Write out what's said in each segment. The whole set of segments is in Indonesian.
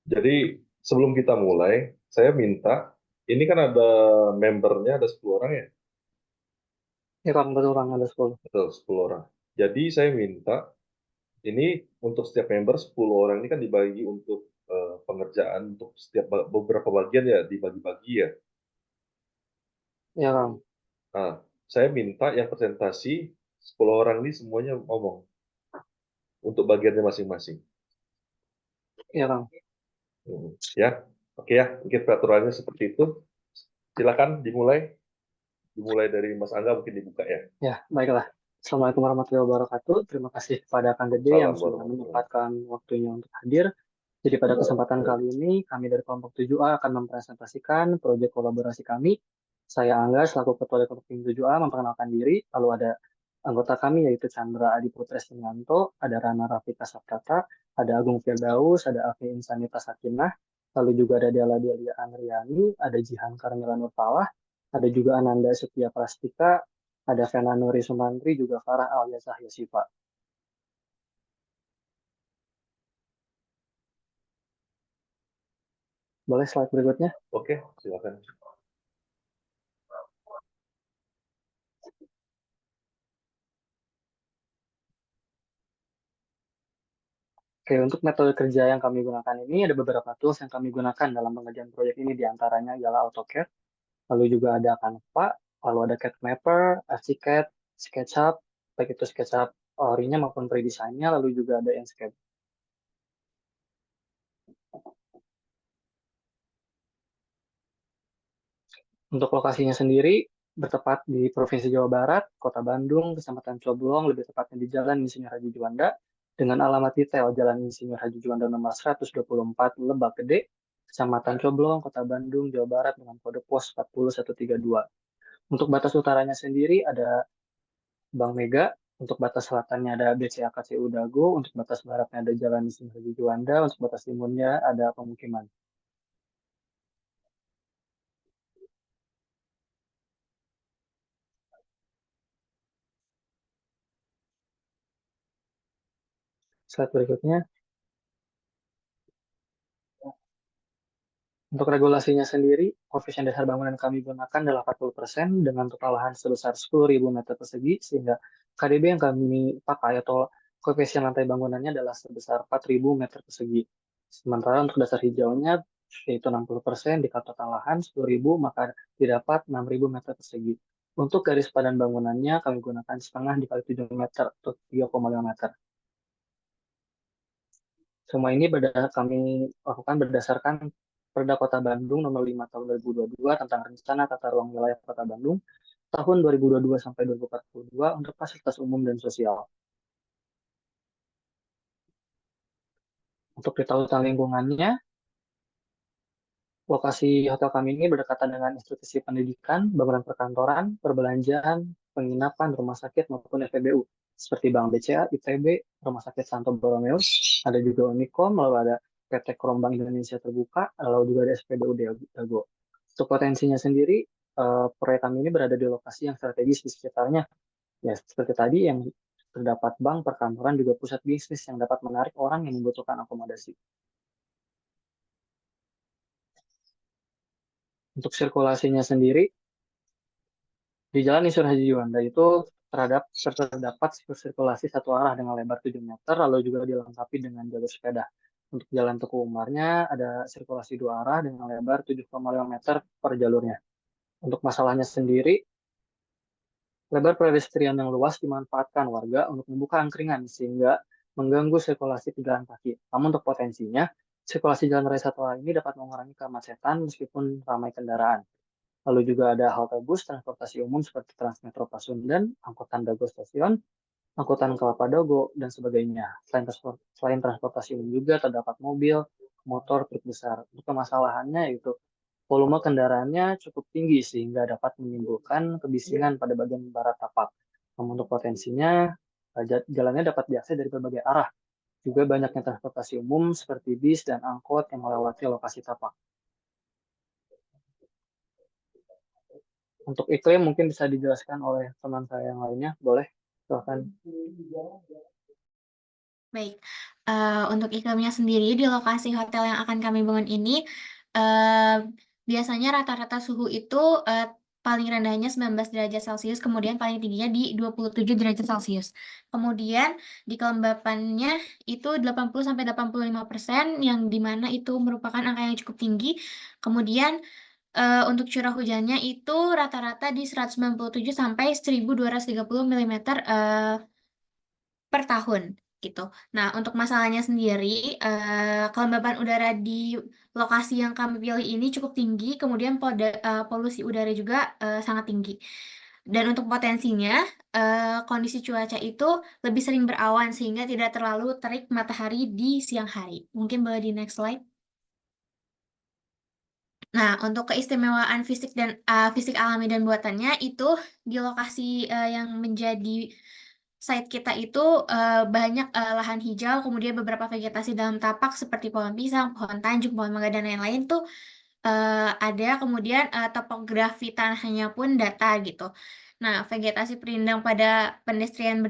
Jadi sebelum kita mulai, saya minta, ini kan ada membernya ada 10 orang ya? Ya Kang, betul Kang, ada 10. Betul, 10 orang. Jadi saya minta, ini untuk setiap member 10 orang ini kan dibagi untuk pengerjaan untuk setiap beberapa bagian ya, dibagi-bagi ya. Ya Kang, Nah, saya minta yang presentasi 10 orang ini semuanya ngomong untuk bagiannya masing-masing. ya Kang. Ya, oke ya, mungkin peraturannya seperti itu. Silakan dimulai. Dimulai dari Mas Angga mungkin dibuka ya. Ya, baiklah. Assalamualaikum warahmatullahi wabarakatuh. Terima kasih kepada Kang Gede yang Salam sudah warahmatullahi. menyempatkan waktunya untuk hadir. Jadi pada kesempatan Ya. kali ini, kami dari kelompok 7A akan mempresentasikan proyek kolaborasi kami. Saya Angga, selaku Ketua dari kelompok tim 7A, memperkenalkan diri. Lalu ada anggota kami, yaitu Chandra Adiputra Sinianto, ada Rana Rafika Saprata, ada Agung Firdaus, ada Afi Insanita Sakinah, lalu juga ada Della Delia Andriani, ada Jihan Karmila Nurfalah, ada juga Ananda Setia Prastika, ada Fena Nuri Sumantri, juga Farah Alia Cahya Siva. Boleh slide berikutnya? Oke, silakan. Oke, untuk metode kerja yang kami gunakan ini ada beberapa tools yang kami gunakan dalam pengerjaan proyek ini, diantaranya ialah AutoCAD, lalu juga ada Canva, lalu ada CAD Mapper, Archicad, SketchUp, baik itu SketchUp orinya maupun pre-design-nya, lalu juga ada Enscape. Untuk lokasinya sendiri, bertepat di Provinsi Jawa Barat, Kota Bandung, Kecamatan Coblong, lebih tepatnya di Jalan Insinyur Haji Juanda, dengan alamat detail Jalan Insinyur Haji Juanda nomor 124 Lebak Gede, Kecamatan Coblong, Kota Bandung, Jawa Barat, dengan kode pos 40132. Untuk batas utaranya sendiri ada Bank Mega, untuk batas selatannya ada BCA-KCU Dago, untuk batas baratnya ada Jalan Insinyur Haji Juanda, untuk batas timurnya ada pemukiman. Slide berikutnya. Untuk regulasinya sendiri, koefisien dasar bangunan yang kami gunakan adalah 40% dengan total lahan sebesar 10.000 meter persegi, sehingga KDB yang kami pakai atau koefisien lantai bangunannya adalah sebesar 4.000 meter persegi. Sementara untuk dasar hijaunya yaitu 60% di total lahan 10.000, maka didapat 6.000 meter persegi. Untuk garis padan bangunannya kami gunakan setengah dikali 7 meter atau 3,5 meter. Semua ini kami lakukan berdasarkan Perda Kota Bandung Nomor 5 Tahun 2022 tentang Rencana Tata Ruang Wilayah Kota Bandung tahun 2022 sampai 2042 untuk fasilitas umum dan sosial. Untuk di tautan lingkungannya, lokasi hotel kami ini berdekatan dengan institusi pendidikan, bangunan perkantoran, perbelanjaan, penginapan, rumah sakit maupun FEBU seperti Bank BCA, ITB, Rumah Sakit Santo Borromeus, ada juga Unicom, lalu ada PT Kerombang Indonesia Terbuka, lalu juga ada SPBU Dago. Untuk potensinya sendiri, proyek kami ini berada di lokasi yang strategis di sekitarnya. Ya, seperti tadi yang terdapat bank, perkantoran, juga pusat bisnis yang dapat menarik orang yang membutuhkan akomodasi. Untuk sirkulasinya sendiri, di Jalan Isur Haji Juanda itu terdapat sirkulasi satu arah dengan lebar 7 meter, lalu juga dilengkapi dengan jalur sepeda. Untuk Jalan Teguh Umarnya ada sirkulasi dua arah dengan lebar 7,5 meter per jalurnya. Untuk masalahnya sendiri, lebar pedestrian yang luas dimanfaatkan warga untuk membuka angkringan sehingga mengganggu sirkulasi pejalan kaki. Namun untuk potensinya, sirkulasi jalan raya satu arah ini dapat mengurangi kemacetan meskipun ramai kendaraan. Lalu juga ada halte bus, transportasi umum seperti Transmetro Pasundan, angkutan Dago Stasiun, angkutan Kelapa Dago, dan sebagainya. Selain transportasi umum juga terdapat mobil, motor, truk besar. Untuk permasalahannya yaitu volume kendaraannya cukup tinggi sehingga dapat menimbulkan kebisingan pada bagian barat tapak. Namun untuk potensinya, jalannya dapat diakses dari berbagai arah. Juga banyaknya transportasi umum seperti bis dan angkot yang melewati lokasi tapak. Untuk iklim mungkin bisa dijelaskan oleh teman saya yang lainnya, boleh? Silahkan. Baik. Untuk iklimnya sendiri di lokasi hotel yang akan kami bangun ini, eh, biasanya rata-rata suhu itu paling rendahnya 19 derajat Celcius, kemudian paling tingginya di 27 derajat Celcius. Kemudian di kelembapannya itu 80-85%, yang dimana itu merupakan angka yang cukup tinggi. Kemudian untuk curah hujannya itu rata-rata di 197 sampai 1230 mm per tahun gitu. Nah, untuk masalahnya sendiri, kelembapan udara di lokasi yang kami pilih ini cukup tinggi, kemudian polusi udara juga sangat tinggi. Dan untuk potensinya, kondisi cuaca itu lebih sering berawan sehingga tidak terlalu terik matahari di siang hari. Mungkin boleh di next slide. Nah, untuk keistimewaan fisik dan fisik alami dan buatannya itu di lokasi yang menjadi site kita itu banyak lahan hijau, kemudian beberapa vegetasi dalam tapak seperti pohon pisang, pohon tanjung, pohon mangga dan lain-lain tuh ada. Kemudian topografi tanahnya pun datar gitu. Nah, vegetasi perindang pada pedestrian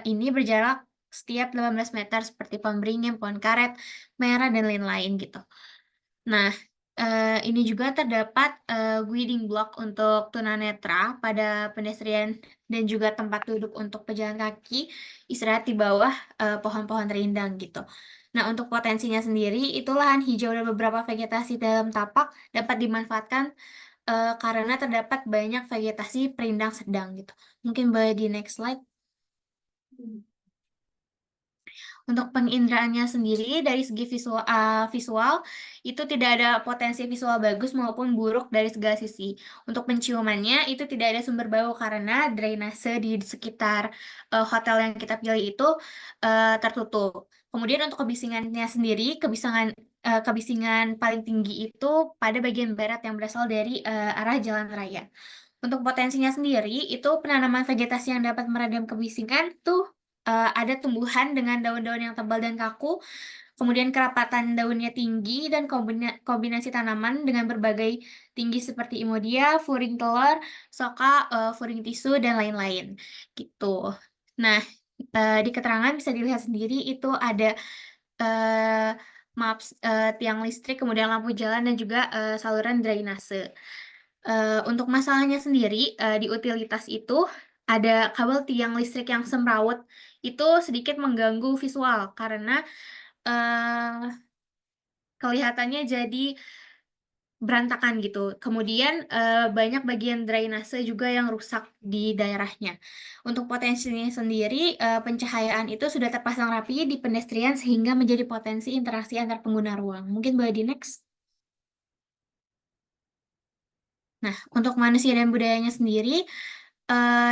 ini berjarak setiap 18 meter seperti pohon beringin, pohon karet, merah dan lain-lain gitu. Nah, ini juga terdapat guiding block untuk tunanetra pada pedestrian dan juga tempat duduk untuk pejalan kaki istirahat di bawah pohon-pohon rindang gitu. Nah, untuk potensinya sendiri, itu lahan hijau dan beberapa vegetasi dalam tapak dapat dimanfaatkan karena terdapat banyak vegetasi perindang sedang gitu. Mungkin boleh di next slide. Untuk pengindraannya sendiri dari segi visual itu tidak ada potensi visual bagus maupun buruk dari segala sisi. Untuk penciumannya itu tidak ada sumber bau karena drainase di sekitar hotel yang kita pilih itu tertutup. Kemudian untuk kebisingannya sendiri, kebisingan paling tinggi itu pada bagian barat yang berasal dari arah jalan raya. Untuk potensinya sendiri, itu penanaman vegetasi yang dapat meredam kebisingan tuh ada tumbuhan dengan daun-daun yang tebal dan kaku, kemudian kerapatan daunnya tinggi, dan kombinasi tanaman dengan berbagai tinggi seperti imodia, furing telur, soka, furing tisu, dan lain-lain. Gitu. Nah, di keterangan bisa dilihat sendiri itu ada eh, maps tiang listrik, kemudian lampu jalan, dan juga saluran drainase. Untuk masalahnya sendiri, di utilitas itu ada kabel tiang listrik yang semrawut itu sedikit mengganggu visual karena eh, kelihatannya jadi berantakan gitu. Kemudian banyak bagian drainase juga yang rusak di daerahnya. Untuk potensinya sendiri, pencahayaan itu sudah terpasang rapi di pedestrian sehingga menjadi potensi interaksi antar pengguna ruang. Mungkin boleh di next. Nah, untuk manusia dan budayanya sendiri,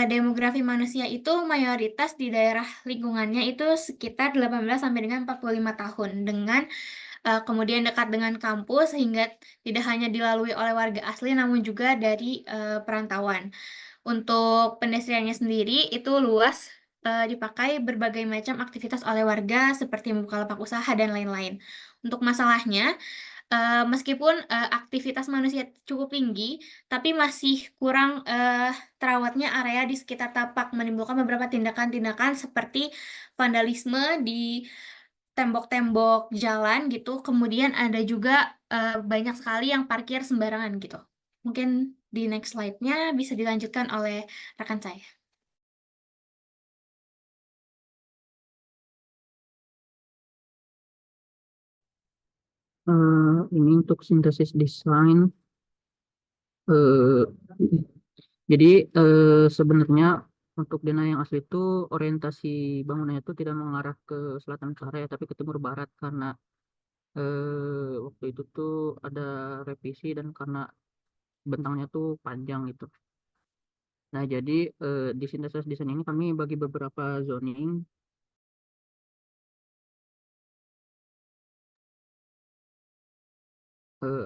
demografi manusia itu mayoritas di daerah lingkungannya itu sekitar 18 sampai dengan 45 tahun dengan kemudian dekat dengan kampus sehingga tidak hanya dilalui oleh warga asli namun juga dari perantauan. Untuk pedestriannya sendiri itu luas dipakai berbagai macam aktivitas oleh warga seperti membuka lapak usaha dan lain-lain. Untuk masalahnya, meskipun aktivitas manusia cukup tinggi, tapi masih kurang terawatnya area di sekitar tapak, menimbulkan beberapa tindakan-tindakan seperti vandalisme di tembok-tembok jalan gitu. Kemudian ada juga banyak sekali yang parkir sembarangan gitu. Mungkin di next slide-nya bisa dilanjutkan oleh rekan saya. Ini untuk sintesis desain. eh, jadi sebenarnya untuk Dena yang asli itu orientasi bangunannya itu tidak mengarah ke selatan utara ya, tapi ke timur barat karena waktu itu tuh ada revisi dan karena bentangnya tuh panjang gitu. Nah, jadi di sintesis desain ini kami bagi beberapa zoning.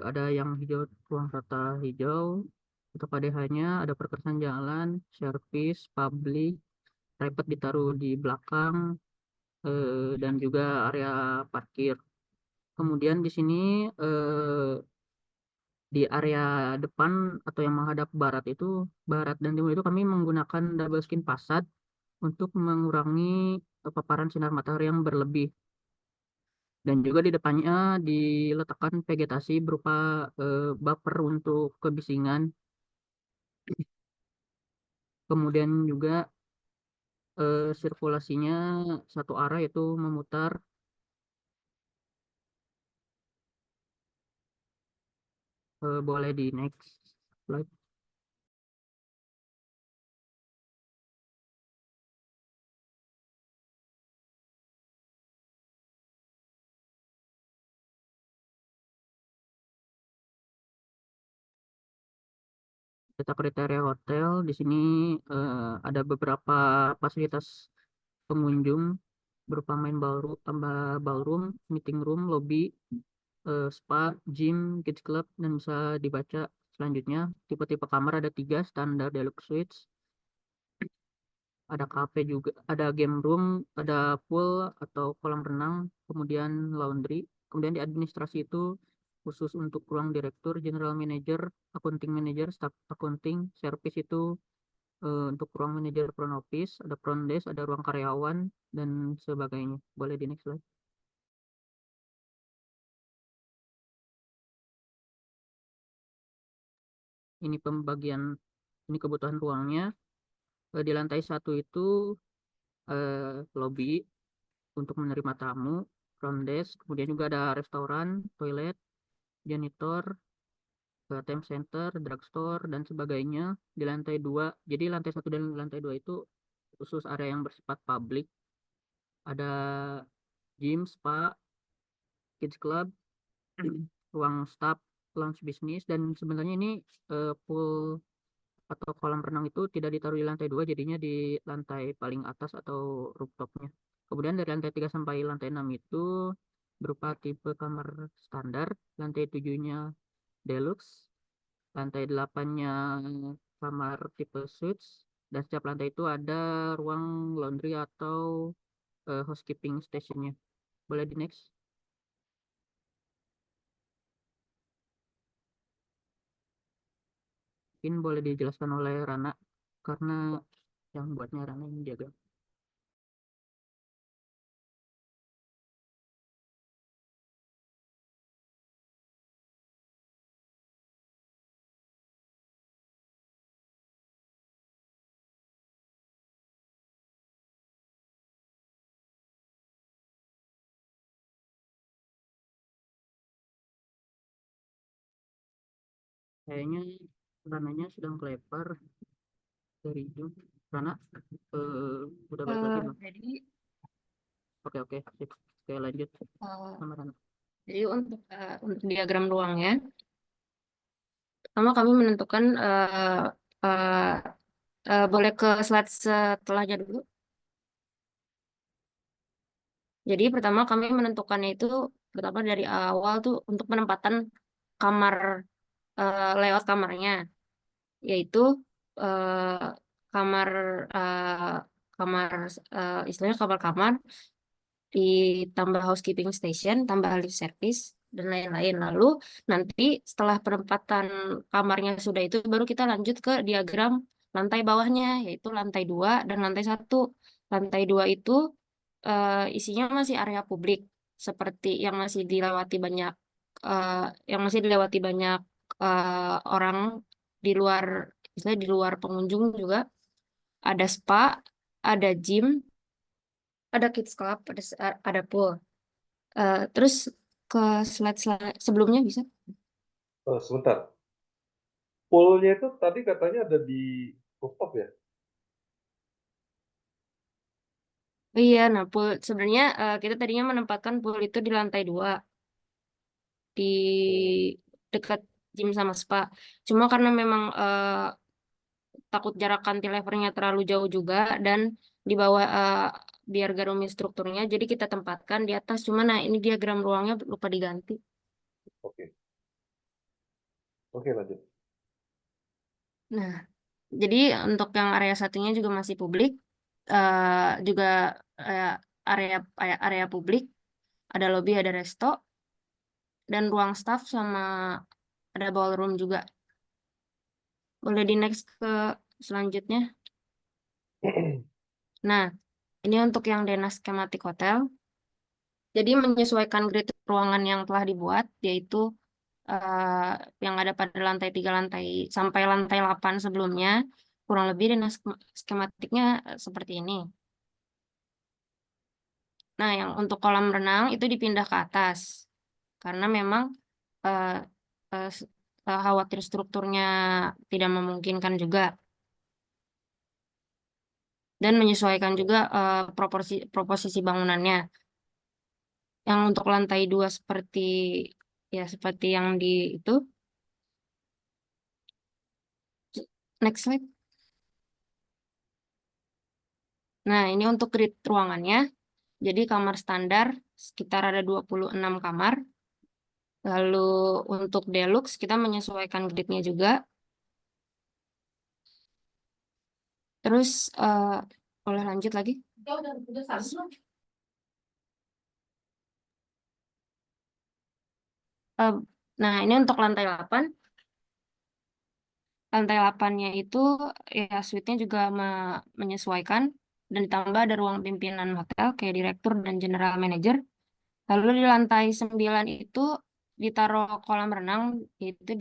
Ada yang hijau, ruang rata hijau. Untuk KDH-nya ada perkerjaan jalan, servis, publik, rapid ditaruh di belakang, dan juga area parkir. Kemudian di sini di area depan atau yang menghadap barat itu, barat dan timur itu kami menggunakan double skin fasad untuk mengurangi paparan sinar matahari yang berlebih. Dan juga di depannya diletakkan vegetasi berupa buffer untuk kebisingan. Kemudian juga sirkulasinya satu arah yaitu memutar. Boleh di next slide. Data kriteria hotel di sini ada beberapa fasilitas pengunjung berupa main ballroom, meeting room, lobby, spa, gym, kids club, dan bisa dibaca selanjutnya. Tipe-tipe kamar ada 3, standar, deluxe suites. Ada cafe juga, ada game room, ada pool atau kolam renang, kemudian laundry. Kemudian di administrasi itu khusus untuk ruang direktur, general manager, accounting manager, staff accounting, service itu untuk ruang manajer front office, ada front desk, ada ruang karyawan, dan sebagainya. Boleh di next slide. Ini pembagian, ini kebutuhan ruangnya. Di lantai 1 itu lobby untuk menerima tamu, front desk, kemudian juga ada restoran, toilet, janitor, ATM center, drugstore, dan sebagainya. Di lantai 2, jadi lantai 1 dan lantai 2 itu khusus area yang bersifat publik. Ada gym, spa, kids club, ruang staff, lounge bisnis, dan sebenarnya ini pool atau kolam renang itu tidak ditaruh di lantai 2, jadinya di lantai paling atas atau rooftopnya. Kemudian dari lantai 3 sampai lantai 6 itu berupa tipe kamar standar, lantai 7-nya deluxe, lantai 8-nya kamar tipe suites, dan setiap lantai itu ada ruang laundry atau housekeeping stationnya. Boleh di next. Mungkin boleh dijelaskan oleh Rana, karena yang buatnya Rana ini jaga. Kayaknya Rananya sedang kelepar dari Zoom. Rana, udah balik lagi belum? Jadi Oke, sip. Oke, lanjut eh, sama Rana. jadi untuk diagram ruangnya, pertama kami menentukan eh, boleh ke slide setelahnya dulu. Jadi pertama kami menentukannya itu pertama dari awal tuh untuk penempatan kamar, layout kamarnya, yaitu eh, kamar eh, kamar istilahnya kamar-kamar, ditambah housekeeping station, tambah lift service, dan lain-lain. Lalu nanti setelah penempatan kamarnya sudah itu, baru kita lanjut ke diagram lantai bawahnya, yaitu lantai 2 dan lantai 1. Lantai 2 itu isinya masih area publik, seperti yang masih dilewati banyak eh, orang di luar, misalnya di luar pengunjung juga. Ada spa, ada gym, ada kids club, ada pool. Terus ke slide sebelumnya bisa? Sebentar. Poolnya itu tadi katanya ada di rooftop ya? Iya, nah pool sebenarnya kita tadinya menempatkan pool itu di lantai 2 di dekat gym sama spa. Cuma karena memang takut jarak cantilevernya terlalu jauh juga, dan di bawah biar gak rumit strukturnya, jadi kita tempatkan di atas. Cuma nah ini diagram ruangnya lupa diganti. Oke, lanjut. Nah, jadi untuk yang area satunya juga masih publik, juga eh, area area publik, ada lobby, ada resto, dan ruang staff sama ada ballroom juga. Boleh di next ke selanjutnya. Nah, Ini untuk yang Dena Skematik Hotel. Jadi menyesuaikan grid ruangan yang telah dibuat, yaitu eh, yang ada pada lantai 3 lantai sampai lantai 8 sebelumnya, kurang lebih Dena skematiknya seperti ini. Nah, yang untuk kolam renang itu dipindah ke atas, karena memang eh, khawatir strukturnya tidak memungkinkan juga. Dan menyesuaikan juga proporsi bangunannya. Yang untuk lantai 2 seperti yang di itu. Next slide. Nah, ini untuk grid ruangannya. Jadi kamar standar sekitar ada 26 kamar. Lalu untuk deluxe kita menyesuaikan gridnya juga. Terus boleh lanjut lagi? Eh, nah, ini untuk lantai 8. Lantai 8-nya itu ya suite-nya juga menyesuaikan dan ditambah ada ruang pimpinan hotel kayak direktur dan general manager. Lalu di lantai 9 itu ditaruh kolam renang itu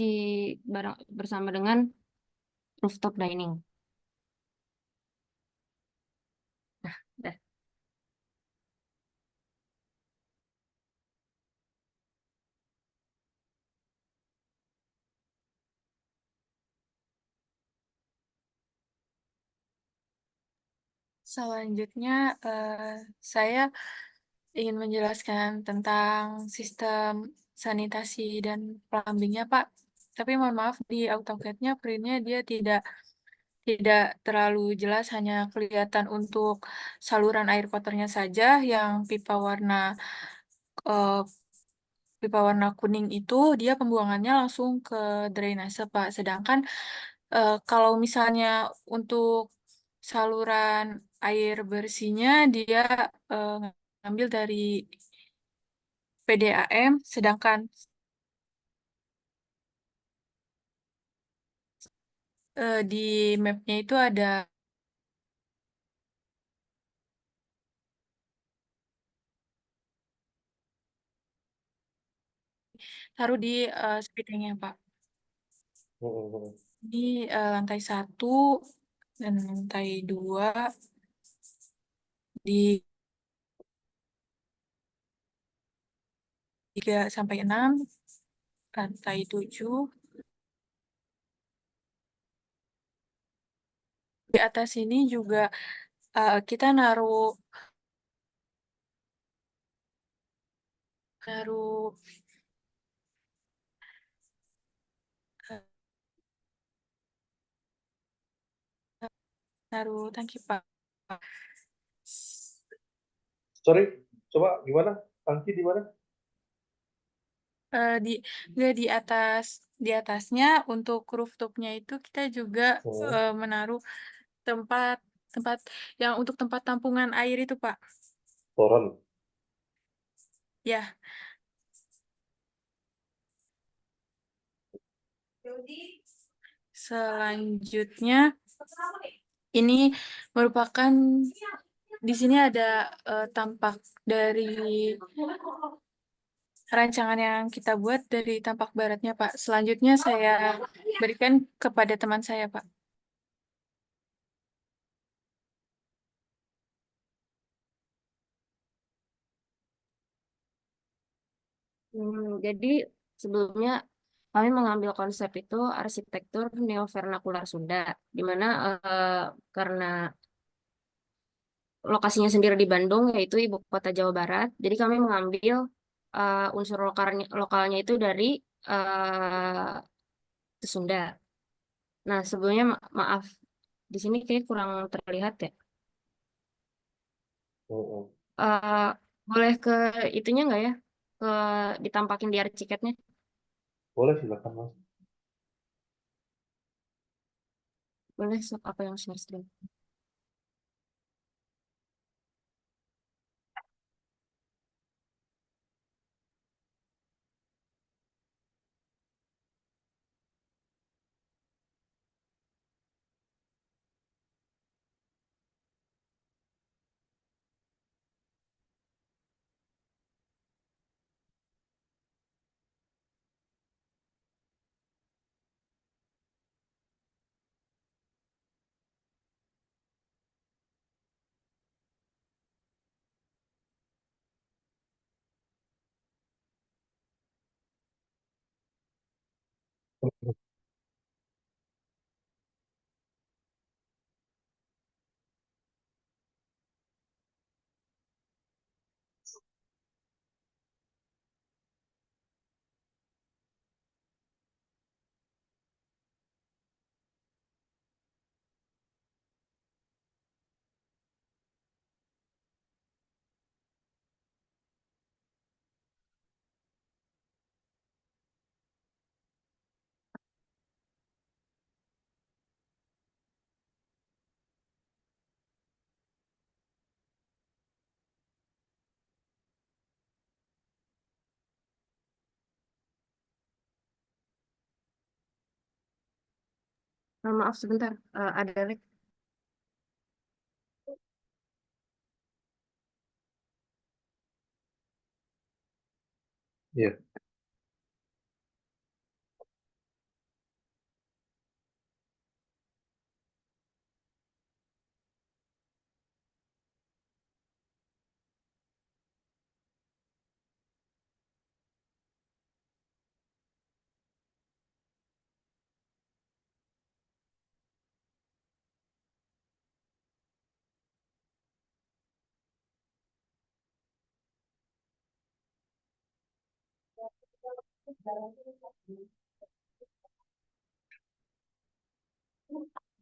bersama dengan rooftop dining. Dah. Selanjutnya, saya ingin menjelaskan tentang sistem sanitasi dan plumbingnya, Pak. Tapi mohon maaf, di AutoCAD-nya printnya dia tidak terlalu jelas, hanya kelihatan untuk saluran air kotornya saja yang eh, pipa warna kuning itu dia pembuangannya langsung ke drainase, Pak. Sedangkan kalau misalnya untuk saluran air bersihnya dia eh, ngambil dari PDAM, sedangkan di mapnya itu ada taruh di speedingnya, Pak. Ini lantai 1 dan lantai 2 di 3 sampai 6, lantai 7. Di atas ini juga kita naruh naruh eh, naruh tangki, Pak. Sorry, coba gimana? Tangki di mana? Di nggak di atasnya untuk rooftopnya itu kita juga menaruh tempat tempat yang untuk tempat tampungan air itu, Pak. Toren. Ya. Selanjutnya ini merupakan di sini ada tampak dari rancangan yang kita buat dari tampak baratnya, Pak. Selanjutnya saya berikan kepada teman saya, Pak. Jadi sebelumnya kami mengambil konsep itu arsitektur neovernakular Sunda, di mana karena lokasinya sendiri di Bandung, yaitu ibu kota Jawa Barat. Jadi kami mengambil unsur lokalnya itu dari Sunda. Nah, sebelumnya maaf, di sini kayak kurang terlihat ya. Eh, Boleh ke itunya nggak ya? Ke ditampakin di archicad-nya? Boleh, silakan Mas. Boleh, apa yang share screen? Maaf sebentar, ada lag. Iya.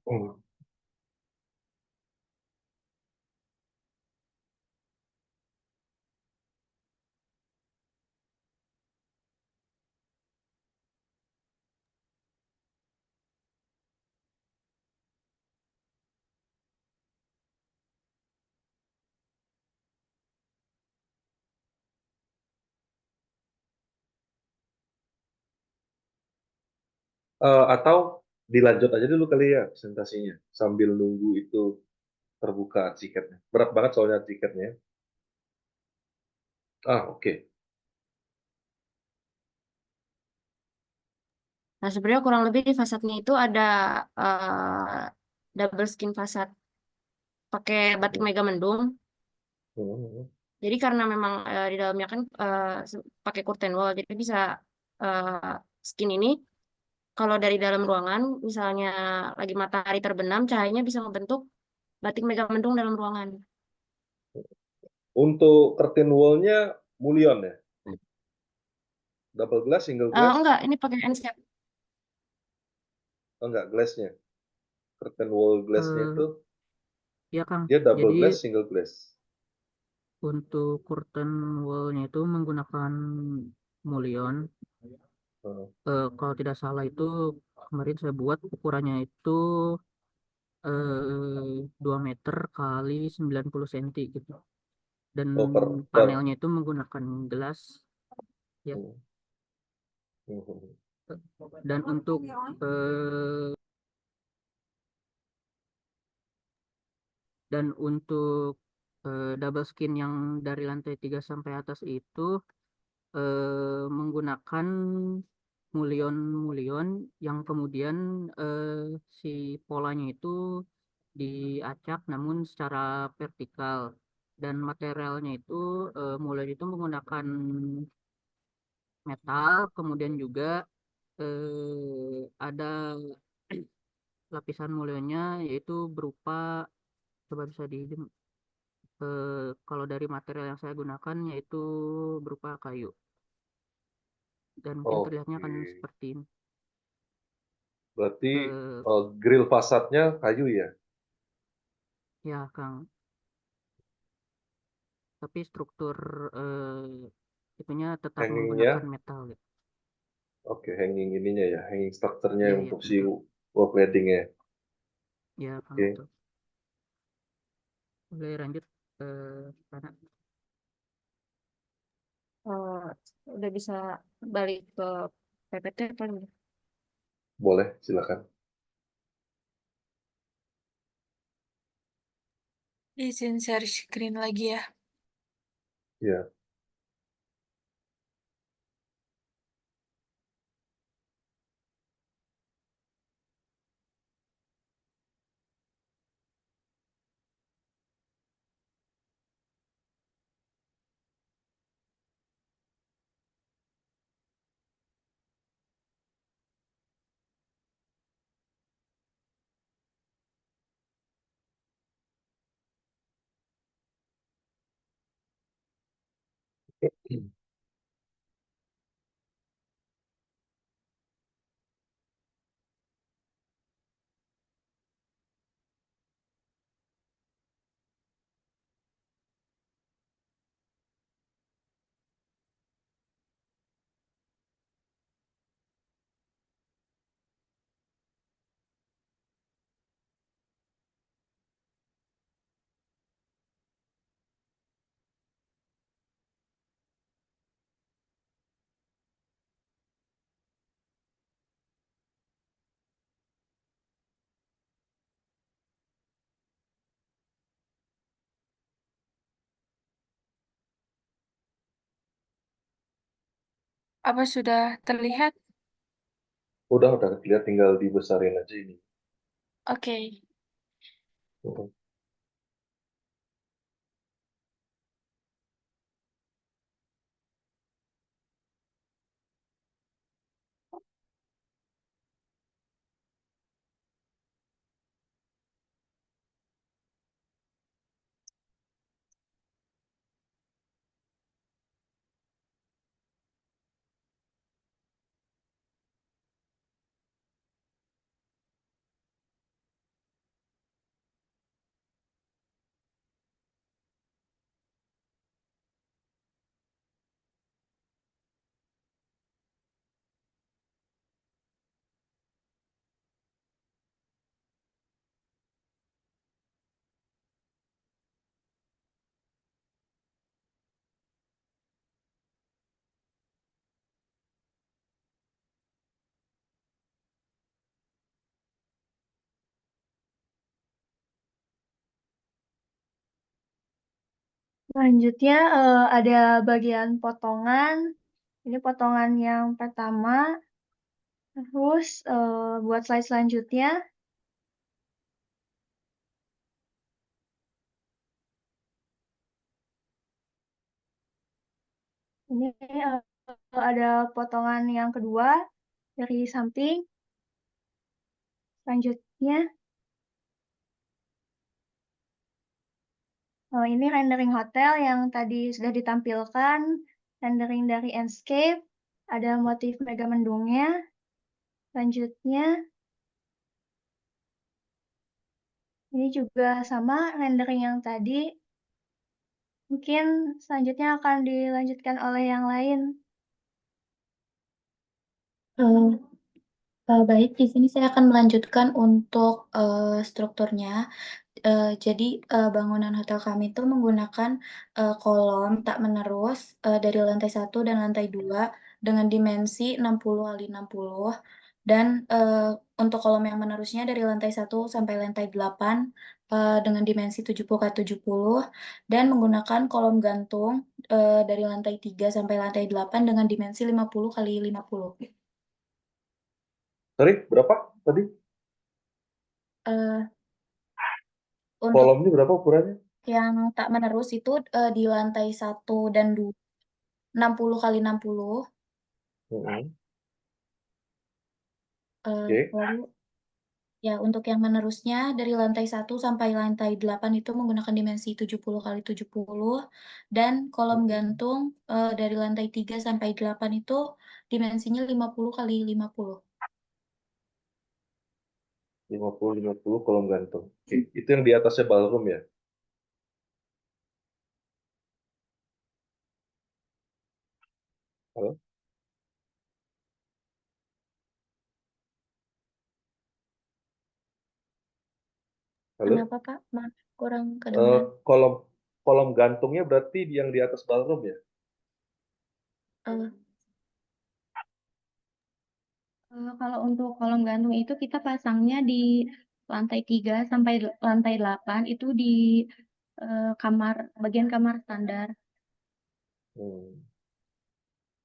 Hmm. Atau dilanjut aja dulu kali ya presentasinya sambil nunggu itu terbuka tiketnya. Berat banget soalnya tiketnya. Oke. Nah, sebenarnya kurang lebih di fasadnya itu ada eh, double skin fasad pakai batik mega mendung. Hmm. Jadi karena memang di dalamnya kan pakai curtain wall, jadi bisa eh, skin ini kalau dari dalam ruangan, misalnya lagi matahari terbenam, cahayanya bisa membentuk batik mega mendung dalam ruangan. Untuk curtain wall-nya Mullion ya? Double glass, single glass? Enggak, ini pakai Enscape. Oh, enggak, glass-nya. Curtain wall glass-nya Eh, itu ya Kang, dia double jadi glass, single glass. untuk curtain wall-nya itu menggunakan Mullion. Hmm. Kalau tidak salah itu kemarin saya buat ukurannya itu 2 meter kali 90 cm gitu. Dan Oh, panelnya itu menggunakan gelas ya. Hmm. Hmm. Dan untuk eh, double skin yang dari lantai 3 sampai atas itu menggunakan mulyon-mulyon yang kemudian si polanya itu diacak namun secara vertikal, dan materialnya itu mulyon itu menggunakan metal, kemudian juga ada lapisan mulyonnya yaitu berupa, coba bisa di kalau dari material yang saya gunakan yaitu berupa kayu, dan mungkin terlihatnya Oke. akan seperti ini. Berarti Eh, grill fasadnya kayu ya? ya Kang, tapi struktur itunya tetap menggunakan Hangingnya, metal gitu. oke, hanging ininya ya, hanging structure-nya Iya iya untuk si betul. wall cladding-nya. Ya Kang Oke, betul. Boleh lanjut karena Eh, udah bisa balik ke PPT apa enggak? boleh, silakan. Izin share screen lagi ya. Ya. Apa sudah terlihat? Udah lihat, tinggal dibesarin aja ini. Oke. Mm. Selanjutnya ada bagian potongan. Ini potongan yang pertama. Terus buat slide selanjutnya, ini ada potongan yang kedua dari samping. Selanjutnya, ini rendering hotel yang tadi sudah ditampilkan. Rendering dari Enscape, ada motif mega mendungnya. Selanjutnya, ini juga sama rendering yang tadi. Mungkin selanjutnya akan dilanjutkan oleh yang lain. Baik, di sini saya akan melanjutkan untuk strukturnya. Jadi bangunan hotel kami itu menggunakan kolom tak menerus dari lantai 1 dan lantai 2 dengan dimensi 60 kali 60, dan untuk kolom yang menerusnya dari lantai 1 sampai lantai 8 dengan dimensi 70 kali 70, dan menggunakan kolom gantung dari lantai 3 sampai lantai 8 dengan dimensi 50 kali 50. Sorry, berapa tadi? Eh, untuk Kolomnya berapa ukurannya? yang tak menerus itu di lantai 1 dan 2 60 kali 60. Mm-mm. Oke. Lalu ya untuk yang menerusnya dari lantai 1 sampai lantai 8 itu menggunakan dimensi 70 kali 70, dan kolom Mm-mm. gantung dari lantai 3 sampai 8 itu dimensinya 50 kali 50. 50 kolom gantung. Oke. Itu yang di atasnya ballroom ya? Halo? Halo? Kenapa Pak? Maaf, kurang Eh, kedengaran. kolom kolom gantungnya berarti yang di atas ballroom ya? Eh, Kalau untuk kolom gantung itu kita pasangnya di lantai 3 sampai lantai 8 itu di bagian kamar standar. Hmm.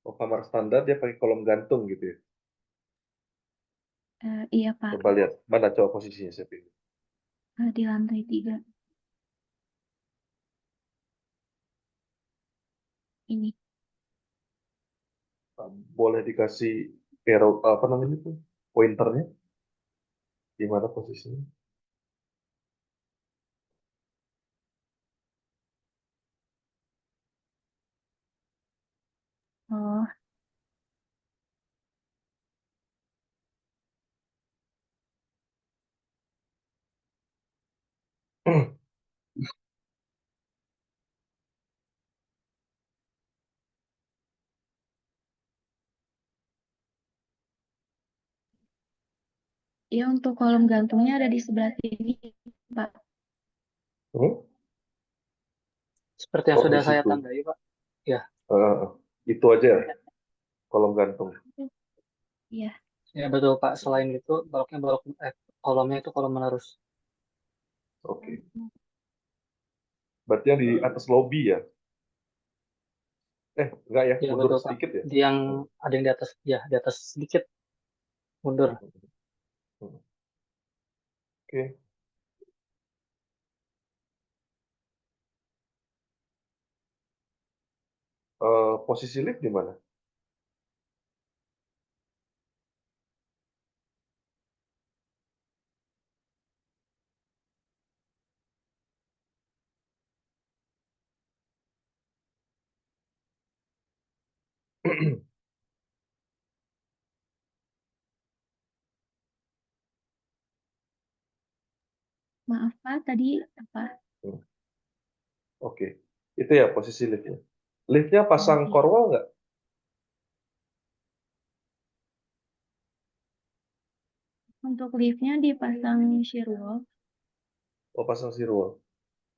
Oh, kamar standar dia pakai kolom gantung gitu ya? Iya Pak, Coba lihat, mana coba posisinya saya pilih. di lantai 3 ini. Boleh dikasih arrow, apa namanya itu? Pointernya? Di mana posisinya? Ya, untuk kolom gantungnya ada di sebelah sini, Pak. Hmm? Seperti yang Oh, di sudah saya situ. tandai, Pak. Ya, Itu aja ya, kolom gantung. Iya. ya betul, Pak. Selain itu, kolomnya itu kolom menerus. Oke. Berarti yang di atas lobby ya? Enggak ya, Ya mundur betul, Pak. sedikit ya? Di yang ada yang di atas, ya di atas sedikit mundur. Hmm. Oke. Posisi lift di mana? Maaf, Pak, tadi apa? Hmm. Oke. Itu ya posisi liftnya. Liftnya pasang Iya. korwal nggak? Untuk liftnya dipasang shear wall. Oh, pasang zero.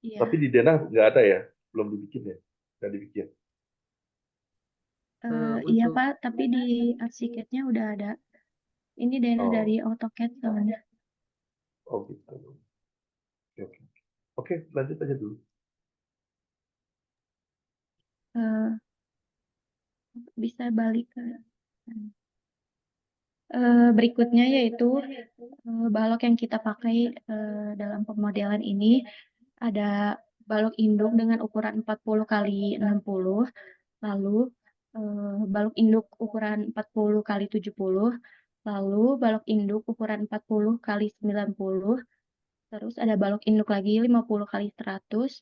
Iya. Tapi di Denah nggak ada ya? Belum dibikin ya? Nggak dibikin. Iya, Untuk Pak, tapi di ArchiCAD-nya udah ada. Ini Dena dari Oh, AutoCAD soalnya. oh gitu. Oke, oke. Oke, lanjut aja dulu. Eh, bisa balik ke berikutnya yaitu balok yang kita pakai dalam pemodelan ini ada balok induk dengan ukuran 40 kali 60, lalu balok induk ukuran 40 kali 70, lalu balok induk ukuran 40 kali 90, terus ada balok induk lagi 50 kali 100,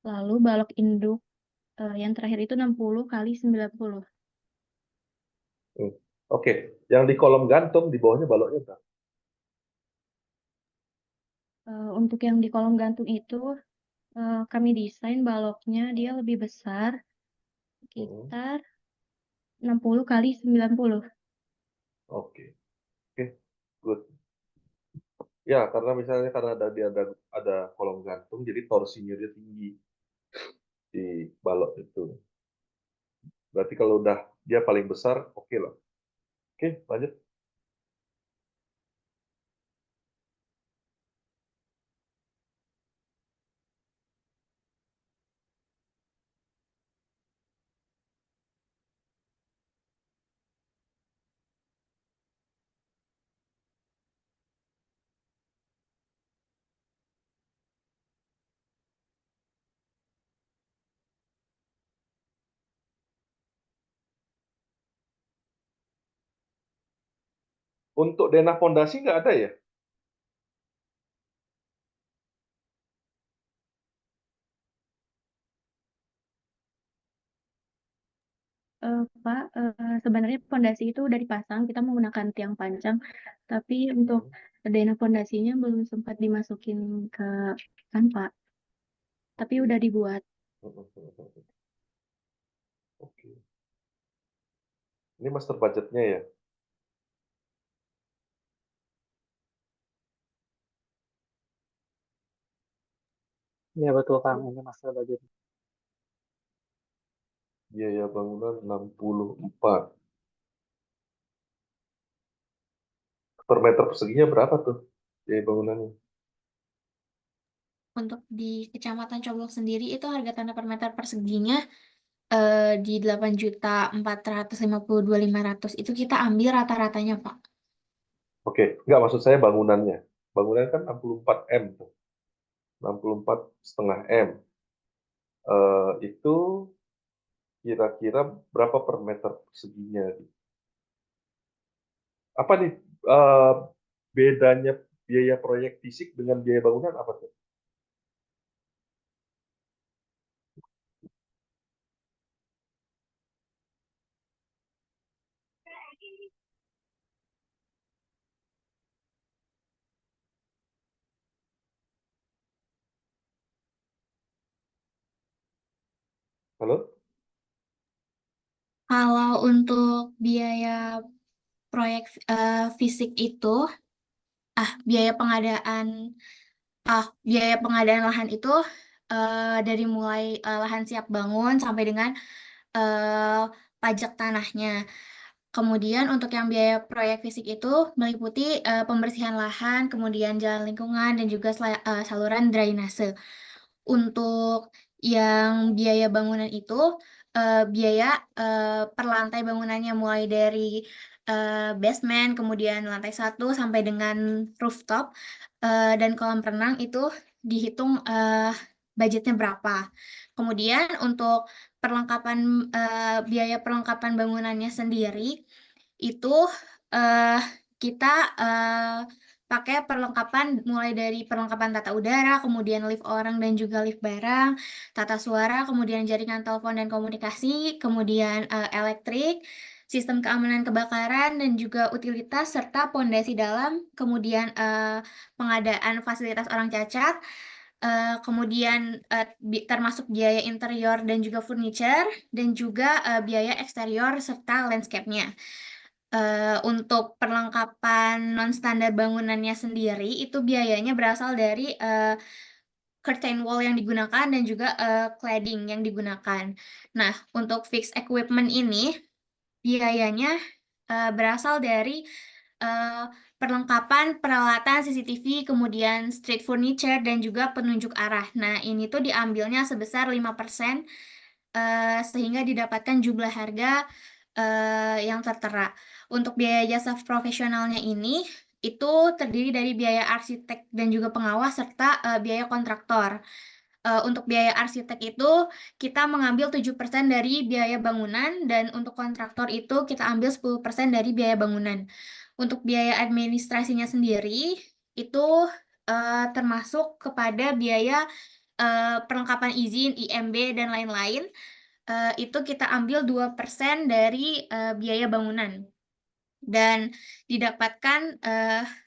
lalu balok induk yang terakhir itu 60 kali 90. Hmm. Oke, yang di kolom gantung di bawahnya baloknya berapa? Untuk yang di kolom gantung itu kami desain baloknya dia lebih besar, Hmm. sekitar 60 kali 90. Oke, oke, good. Ya, karena misalnya karena ada kolom gantung, jadi torsinya dia tinggi di balok itu. Berarti kalau udah dia paling besar, oke lah. Oke, lanjut. Untuk denah fondasi nggak ada ya? Pak, sebenarnya fondasi itu udah dipasang, kita menggunakan tiang panjang, tapi untuk dana fondasinya belum sempat dimasukin ke kan, Pak. Tapi udah dibuat. Oke. Ini master budgetnya ya? Ya betul, Kang. Ini masalah budget. Biaya bangunan 64. Per meter perseginya berapa tuh biaya bangunannya? Untuk di Kecamatan Coblong sendiri itu harga tanah per meter perseginya di 8.452.500 itu kita ambil rata-ratanya, Pak. Oke, nggak maksud saya bangunannya. Bangunan kan 64 M tuh. 64,5 M. Itu kira-kira berapa per meter perseginya? Apa nih eh, bedanya biaya proyek fisik dengan biaya bangunan apa tuh? Halo? Kalau untuk biaya proyek fisik itu, biaya pengadaan lahan itu dari mulai lahan siap bangun sampai dengan eh, pajak tanahnya. Kemudian untuk yang biaya proyek fisik itu meliputi pembersihan lahan, kemudian jalan lingkungan, dan juga saluran drainase. Untuk yang biaya bangunan itu, biaya per lantai bangunannya mulai dari basement, kemudian lantai 1 sampai dengan rooftop, dan kolam renang itu dihitung budgetnya berapa. Kemudian untuk perlengkapan biaya perlengkapan bangunannya sendiri itu eh, kita eh, pakai perlengkapan mulai dari perlengkapan tata udara, kemudian lift orang dan juga lift barang, tata suara, kemudian jaringan telepon dan komunikasi, kemudian elektrik, sistem keamanan kebakaran dan juga utilitas serta pondasi dalam, kemudian pengadaan fasilitas orang cacat, kemudian termasuk biaya interior dan juga furniture, dan juga biaya eksterior serta landscape-nya. Untuk perlengkapan non-standar bangunannya sendiri, itu biayanya berasal dari curtain wall yang digunakan dan juga cladding yang digunakan. Nah, untuk fixed equipment ini, biayanya berasal dari eh, perlengkapan peralatan CCTV, kemudian street furniture, dan juga penunjuk arah. Nah, ini tuh diambilnya sebesar 5%, sehingga didapatkan jumlah harga yang tertera. Untuk biaya jasa profesionalnya ini, itu terdiri dari biaya arsitek dan juga pengawas, serta biaya kontraktor. Untuk biaya arsitek itu kita mengambil 7% dari biaya bangunan, dan untuk kontraktor itu kita ambil 10% dari biaya bangunan. Untuk biaya administrasinya sendiri itu termasuk kepada biaya perlengkapan izin, IMB, dan lain-lain. Itu kita ambil 2% dari biaya bangunan. Dan didapatkan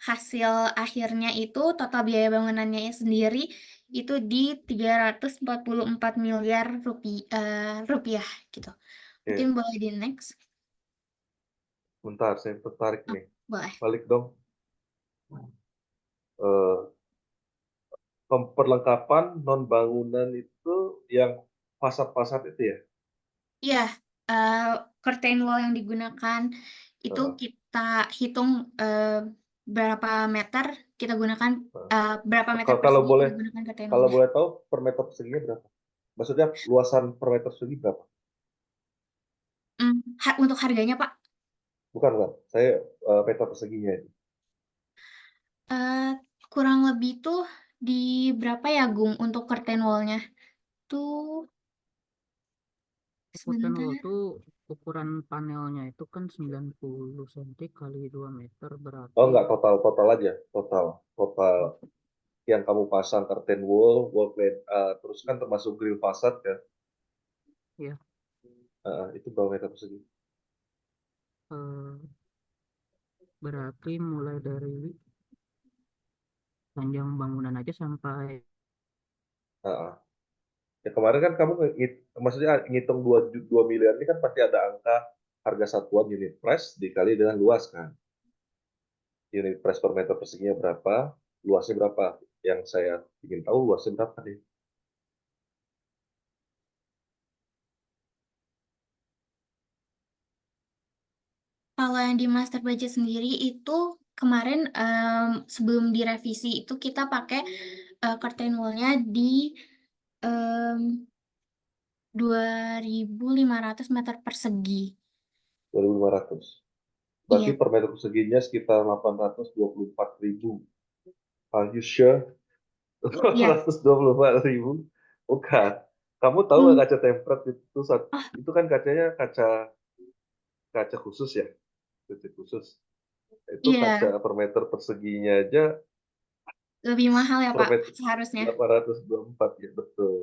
hasil akhirnya itu total biaya bangunannya sendiri itu di 344 miliar rupiah gitu. Mungkin Oke, boleh di next. bentar, saya tertarik nih. Boleh. Balik dong. Eh, Perlengkapan non bangunan itu yang fasad-fasad itu ya? Iya, eh, curtain wall yang digunakan itu Nah, kita hitung berapa meter kita gunakan, nah. berapa meter Kalau kalau persegi boleh kita gunakan curtain kalau wall-nya. boleh tahu per meter perseginya berapa? Maksudnya luasan per meter persegi berapa? Untuk harganya, Pak, Bukan, bukan. Saya meter perseginya itu. eh, kurang lebih tuh di berapa ya, Gung, untuk curtain wall-nya? Tuh, Curtain wall sebentar. tuh ukuran panelnya itu kan 90 cm kali 2 meter Oh, berarti enggak, total aja. Total yang kamu pasang curtain wall clad, terus kan termasuk grill fasad kan. ya Itu berapa meter persegi? eh, berarti mulai dari panjang bangunan aja sampai Ah, ya kemarin kan kamu maksudnya ngitung 2 miliar ini kan pasti ada angka harga satuan unit price dikali dengan luas kan. Unit price per meter perseginya berapa, luasnya berapa. Yang saya ingin tahu luasnya berapa nih. Kalau yang di master budget sendiri itu kemarin sebelum direvisi itu kita pakai curtain wall-nya di em, 2.500 meter persegi. 2.500. Berarti Iya, per meter perseginya sekitar 824.000. Are you sure? iya. 824.000? Bukan. Kamu tahu nggak Hmm. kaca tempered itu Oh, itu kan kacanya kaca kaca khusus ya, kaca khusus. Itu kaca iya, per meter perseginya aja lebih mahal ya, per Pak, meter seharusnya. 824 ya betul.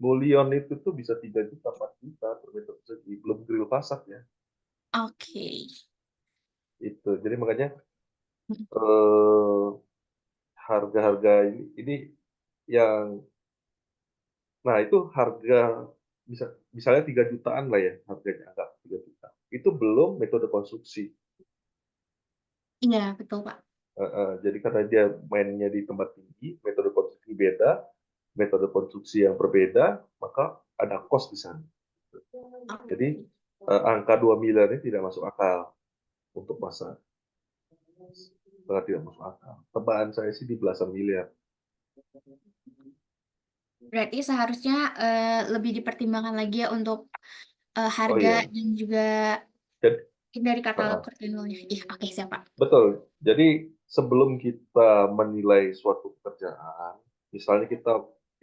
Mullion itu tuh bisa 3 juta 4 juta per meter persegi, belum grill fasad ya. Oke. Itu jadi makanya eh, harga-harga ini yang nah itu harga misalnya 3 jutaan lah ya harganya, anggap 3 juta. Itu belum metode konstruksi. Iya, betul, Pak. Jadi karena dia mainnya di tempat tinggi, metode konstruksi beda, metode konstruksi yang berbeda, maka ada cost di sana. Jadi angka 2 miliar ini tidak masuk akal untuk masa. Sangat tidak masuk akal. Tebakan saya sih di belasan miliar. Berarti seharusnya lebih dipertimbangkan lagi ya untuk Oh harga iya. dan juga Jadi, dari katalog tertentunya. Iya, oke, siap, Pak. betul. Jadi sebelum kita menilai suatu pekerjaan, misalnya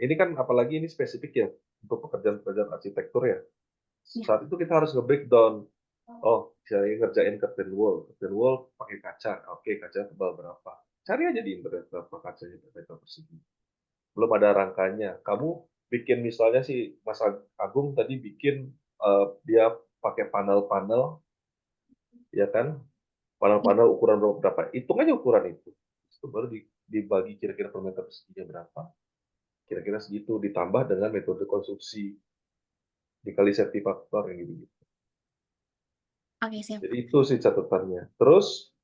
ini kan apalagi ini spesifik ya untuk pekerjaan-pekerjaan arsitektur ya. Iya. Saat itu kita harus nge-breakdown. Oh, saya ngerjain curtain wall. Curtain wall pakai kaca. Oke, kaca tebal berapa? Cari aja di internet berapa kacanya per meter persegi. Belum ada rangkanya. Kamu bikin misalnya si Mas Agung tadi bikin dia pakai panel-panel, ya kan? Panel-panel ukuran berapa? Hitung aja ukuran itu. Itu baru dibagi kira-kira per meter perseginya berapa. Kira-kira segitu ditambah dengan metode konstruksi dikali safety factor yang gitu. Oke, siap. Jadi itu sih catatannya. Terus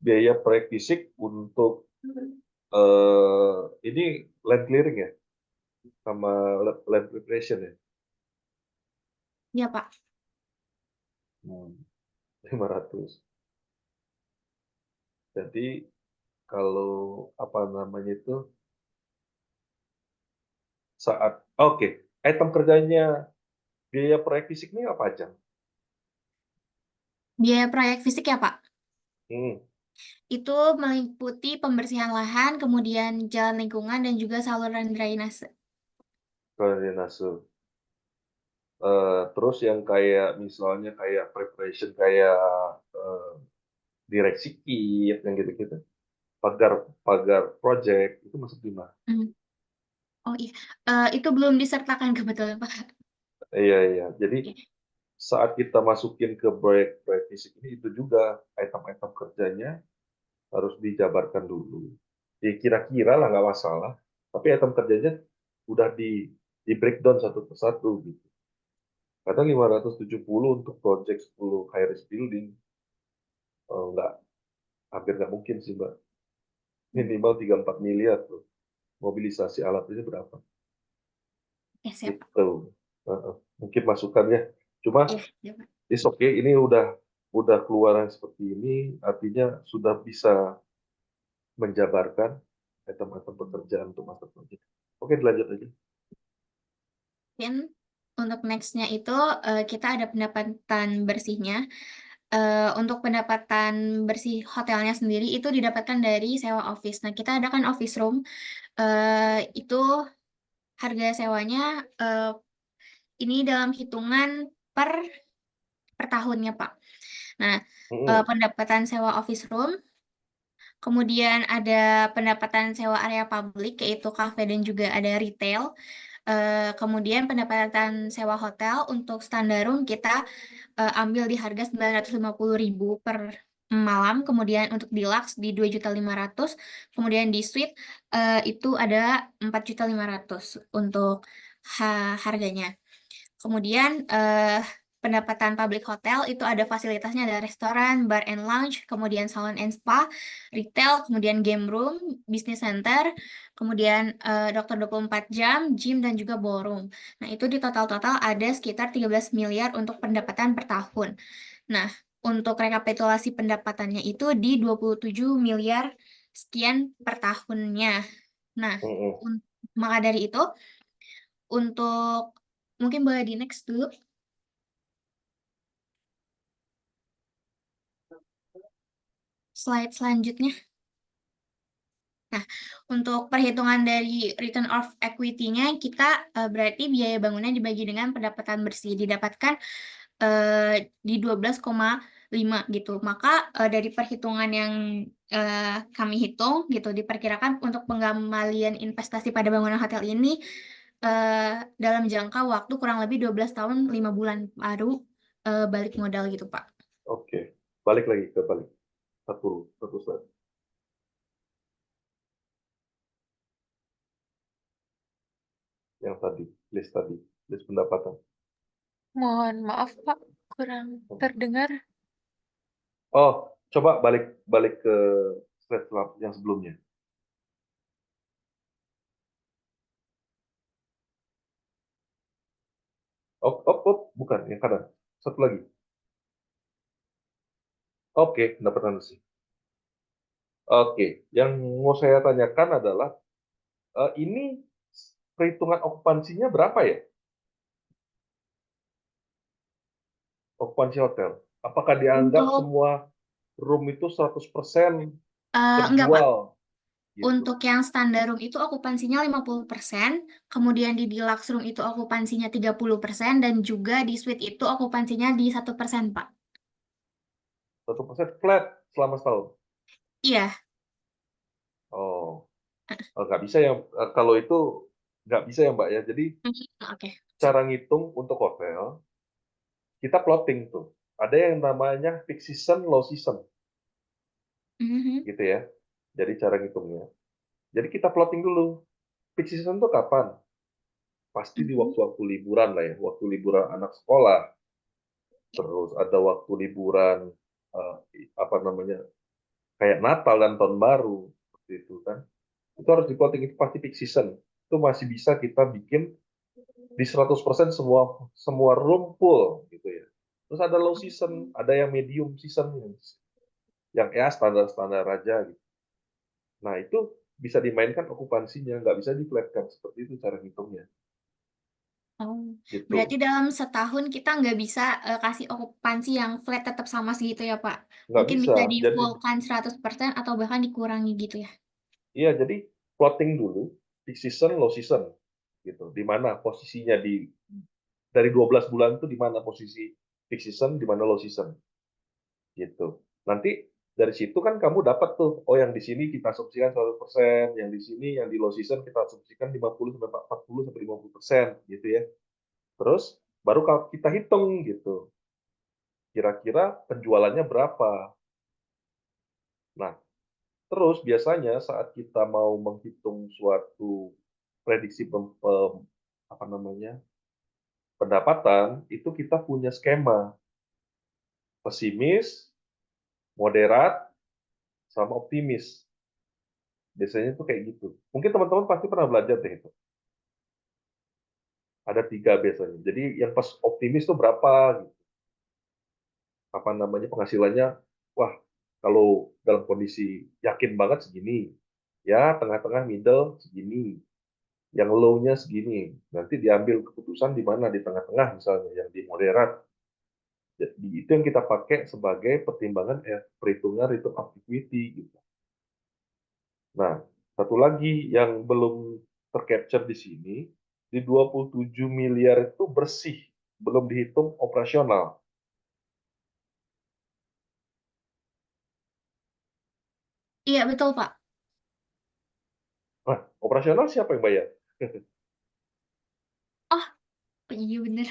biaya proyek fisik untuk ini land clearing ya, sama land preparation ya. Iya, Pak. 500. Jadi kalau apa namanya itu item kerjanya biaya proyek fisik ini apa aja? Biaya proyek fisik ya, Pak. Hmm, Itu meliputi pembersihan lahan, kemudian jalan lingkungan, dan juga saluran drainase. drainase. Terus yang kayak misalnya kayak preparation kayak direksi kit yang gitu-gitu. Pagar project itu masuk di mana? Oh iya, itu belum disertakan kebetulan, Pak. Iya. Jadi saat kita masukin ke proyek fisik ini itu juga item-item kerjanya harus dijabarkan dulu. Ya kira-kira lah nggak masalah. Tapi item kerjanya udah di breakdown satu persatu gitu. Kadang 570 untuk project 10 high-rise building hampir nggak mungkin sih Mbak. Minimal 3-4 miliar tuh. Mobilisasi alat ini berapa? Ya, siap, Pak. Gitu. Mungkin masukannya. Cuma Iya, Pak. it's okay, ini udah keluar yang seperti ini, artinya sudah bisa menjabarkan item-item pekerjaan untuk master project. Oke, dilanjut aja. Mungkin untuk next-nya itu kita ada pendapatan bersihnya. Untuk pendapatan bersih hotelnya sendiri itu didapatkan dari sewa office. Nah, kita ada kan office room, itu harga sewanya ini dalam hitungan per tahunnya, Pak. Nah, pendapatan sewa office room, kemudian ada pendapatan sewa area publik, yaitu kafe dan juga ada retail. Kemudian pendapatan sewa hotel untuk standar room kita ambil di harga 950.000 per malam, kemudian untuk deluxe di 2.500.000, kemudian di suite itu ada 4.500.000 untuk harganya. Kemudian pendapatan public hotel itu ada fasilitasnya, ada restoran, bar and lounge, kemudian salon and spa, retail, kemudian game room, business center, kemudian dokter 24 jam, gym, dan juga ballroom. Nah, itu di total-total ada sekitar 13 miliar untuk pendapatan per tahun. Nah, untuk rekapitulasi pendapatannya itu di 27 miliar sekian per tahunnya. Nah, maka dari itu, untuk mungkin boleh di next dulu. Slide selanjutnya. Nah, untuk perhitungan dari return of equity-nya, kita berarti biaya bangunan dibagi dengan pendapatan bersih. Didapatkan di 12,5 gitu. Maka dari perhitungan yang kami hitung, gitu, diperkirakan untuk pengembalian investasi pada bangunan hotel ini dalam jangka waktu kurang lebih 12 tahun 5 bulan baru balik modal gitu, Pak. Oke, balik lagi ke balik. Satu slide. Yang tadi, list pendapatan. Mohon maaf, Pak, kurang terdengar. Oh, coba balik ke slide yang sebelumnya. Bukan, yang kanan. Satu lagi. Oke, pendapatan bersih. Oke, yang mau saya tanyakan adalah, ini perhitungan okupansinya berapa ya? Okupansi hotel. Apakah dianggap Untuk semua room itu 100% enggak, Pak. terjual? Gitu. Untuk yang standar room itu okupansinya 50%, kemudian di deluxe room itu okupansinya 30%, dan juga di suite itu okupansinya di 1%, Pak. 1% flat selama setahun. Iya. Oh, nggak bisa ya. Kalau itu nggak bisa ya Mbak ya. Jadi Oke. cara ngitung untuk hotel, kita plotting tuh. Ada yang namanya peak season, low season, Mhm. gitu ya. Jadi cara ngitungnya. Jadi kita plotting dulu. Peak season tuh kapan? Pasti di Mhm. waktu-waktu liburan lah ya. Waktu liburan anak sekolah. Terus ada waktu liburan, apa namanya, kayak Natal dan Tahun Baru. Seperti itu kan. Itu harus di-plotting, itu pasti peak season. Itu masih bisa kita bikin di 100% semua room full gitu ya. Terus ada low season, ada yang medium season yang ya standar-standar aja gitu. Nah, itu bisa dimainkan okupansinya, nggak bisa di-flatkan. Seperti itu cara ngitungnya. Oh, Gitu. berarti dalam setahun kita nggak bisa kasih okupansi yang flat tetap sama segitu ya, Pak? Nggak Mungkin bisa. bisa Jadi, di-fullkan 100% atau bahkan dikurangi gitu ya? iya, jadi plotting dulu, peak season, low season. Gitu. Di mana posisinya dari 12 bulan itu di mana posisi peak season, di mana low season. Gitu. Nanti dari situ kan kamu dapat tuh, oh yang di sini kita asumsikan 100%, yang di sini yang di low season kita asumsikan 50 sampai 40 sampai 50% gitu ya. Terus baru kalau kita hitung gitu. Kira-kira penjualannya berapa. Nah, terus biasanya saat kita mau menghitung suatu prediksi apa namanya? Pendapatan, itu kita punya skema pesimis, moderat, sama optimis. Biasanya tuh kayak gitu. Mungkin teman-teman pasti pernah belajar deh itu. Ada 3 biasanya. Jadi yang pas optimis tuh berapa gitu. Apa namanya penghasilannya? Wah, kalau dalam kondisi yakin banget segini. Ya, tengah-tengah middle segini. Yang low-nya segini. Nanti diambil keputusan di mana? Di tengah-tengah misalnya, yang di moderat. Jadi itu yang kita pakai sebagai pertimbangan perhitungan return of equity gitu. Nah, satu lagi yang belum tercapture di sini, di 27 miliar itu bersih, belum dihitung operasional. Iya, betul, Pak. Nah, operasional siapa yang bayar? Oh, iya bener.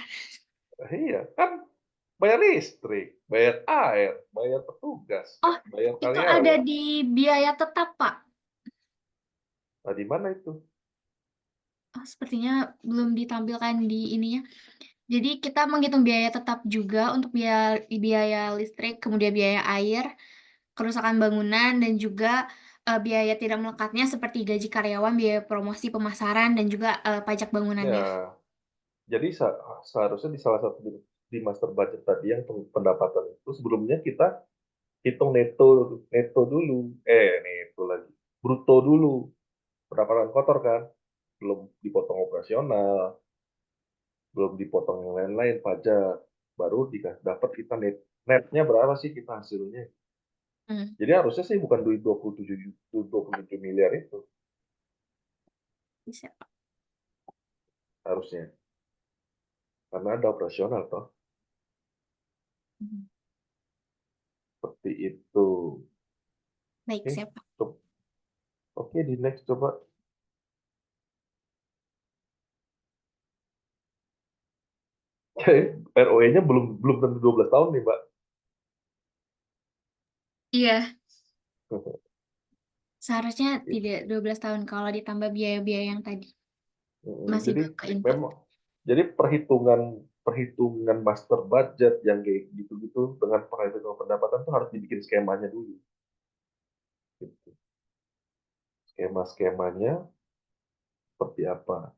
Iya, kan bayar listrik, bayar air, bayar petugas, Oh, bayar itu ada karyawan. di biaya tetap, Pak. Nah, di mana itu? Oh, sepertinya belum ditampilkan di ininya. Jadi kita menghitung biaya tetap juga untuk biaya listrik, kemudian biaya air, kerusakan bangunan, dan juga biaya tidak melekatnya seperti gaji karyawan, biaya promosi pemasaran, dan juga pajak bangunannya. Ya, jadi seharusnya di salah satu di master budget tadi yang pendapatan itu sebelumnya kita hitung neto dulu, neto lagi, bruto dulu, pendapatan kotor kan, belum dipotong operasional, belum dipotong yang lain-lain pajak, baru dapat kita netnya berapa sih kita hasilnya. Hmm, Jadi harusnya sih bukan duit 27 miliar itu bisa, Pak. harusnya, karena ada operasional toh, Hmm. seperti itu. Baik, Oke, siap, Pak. Oke, di next coba. ROE-nya belum tentu 12 tahun nih, Mbak. Iya, seharusnya tidak 12 tahun kalau ditambah biaya-biaya yang tadi. Masih Jadi ke input. memang, jadi perhitungan perhitungan master budget yang kayak gitu-gitu dengan perhitungan pendapatan tuh harus dibikin skemanya dulu. Gitu. Skema-skemanya seperti apa.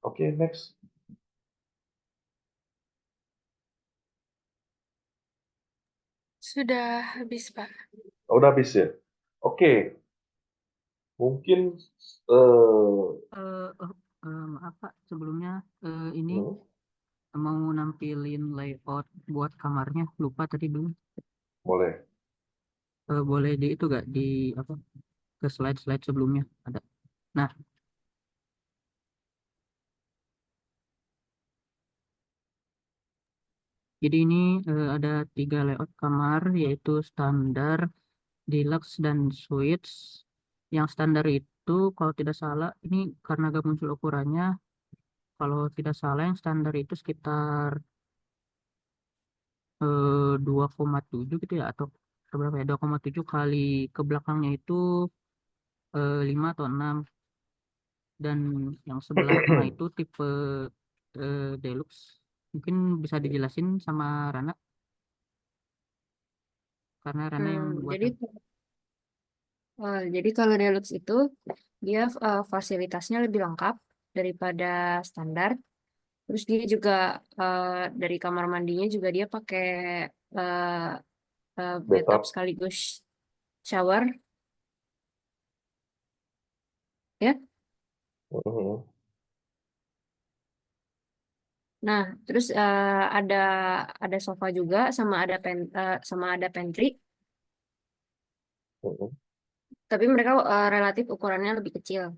Oke, next. Sudah habis, Pak. Oh, udah habis ya? Oke, mungkin eh Eh, oh, maaf Pak, sebelumnya ini hmm, mau nampilin layout buat kamarnya, lupa tadi belum. boleh. Boleh di itu gak di apa ke slide-slide sebelumnya ada. Nah, jadi ini ada 3 layout kamar yaitu standar, deluxe, dan suites. Yang standar itu kalau tidak salah ini karena gak muncul ukurannya, kalau tidak salah yang standar itu sekitar 2,7 gitu ya atau berapa ya, 2,7 kali ke belakangnya itu 5 atau 6, dan yang sebelah tengah itu tipe deluxe. Mungkin bisa dijelasin sama Rana karena Rana yang buat. Jadi kalau deluxe itu dia fasilitasnya lebih lengkap daripada standar. Terus dia juga dari kamar mandinya juga dia pakai eh, bathtub Bathtub. sekaligus shower, ya. Mhm. Nah, terus ada sofa juga sama ada pantry. Mhm. Tapi mereka relatif ukurannya lebih kecil.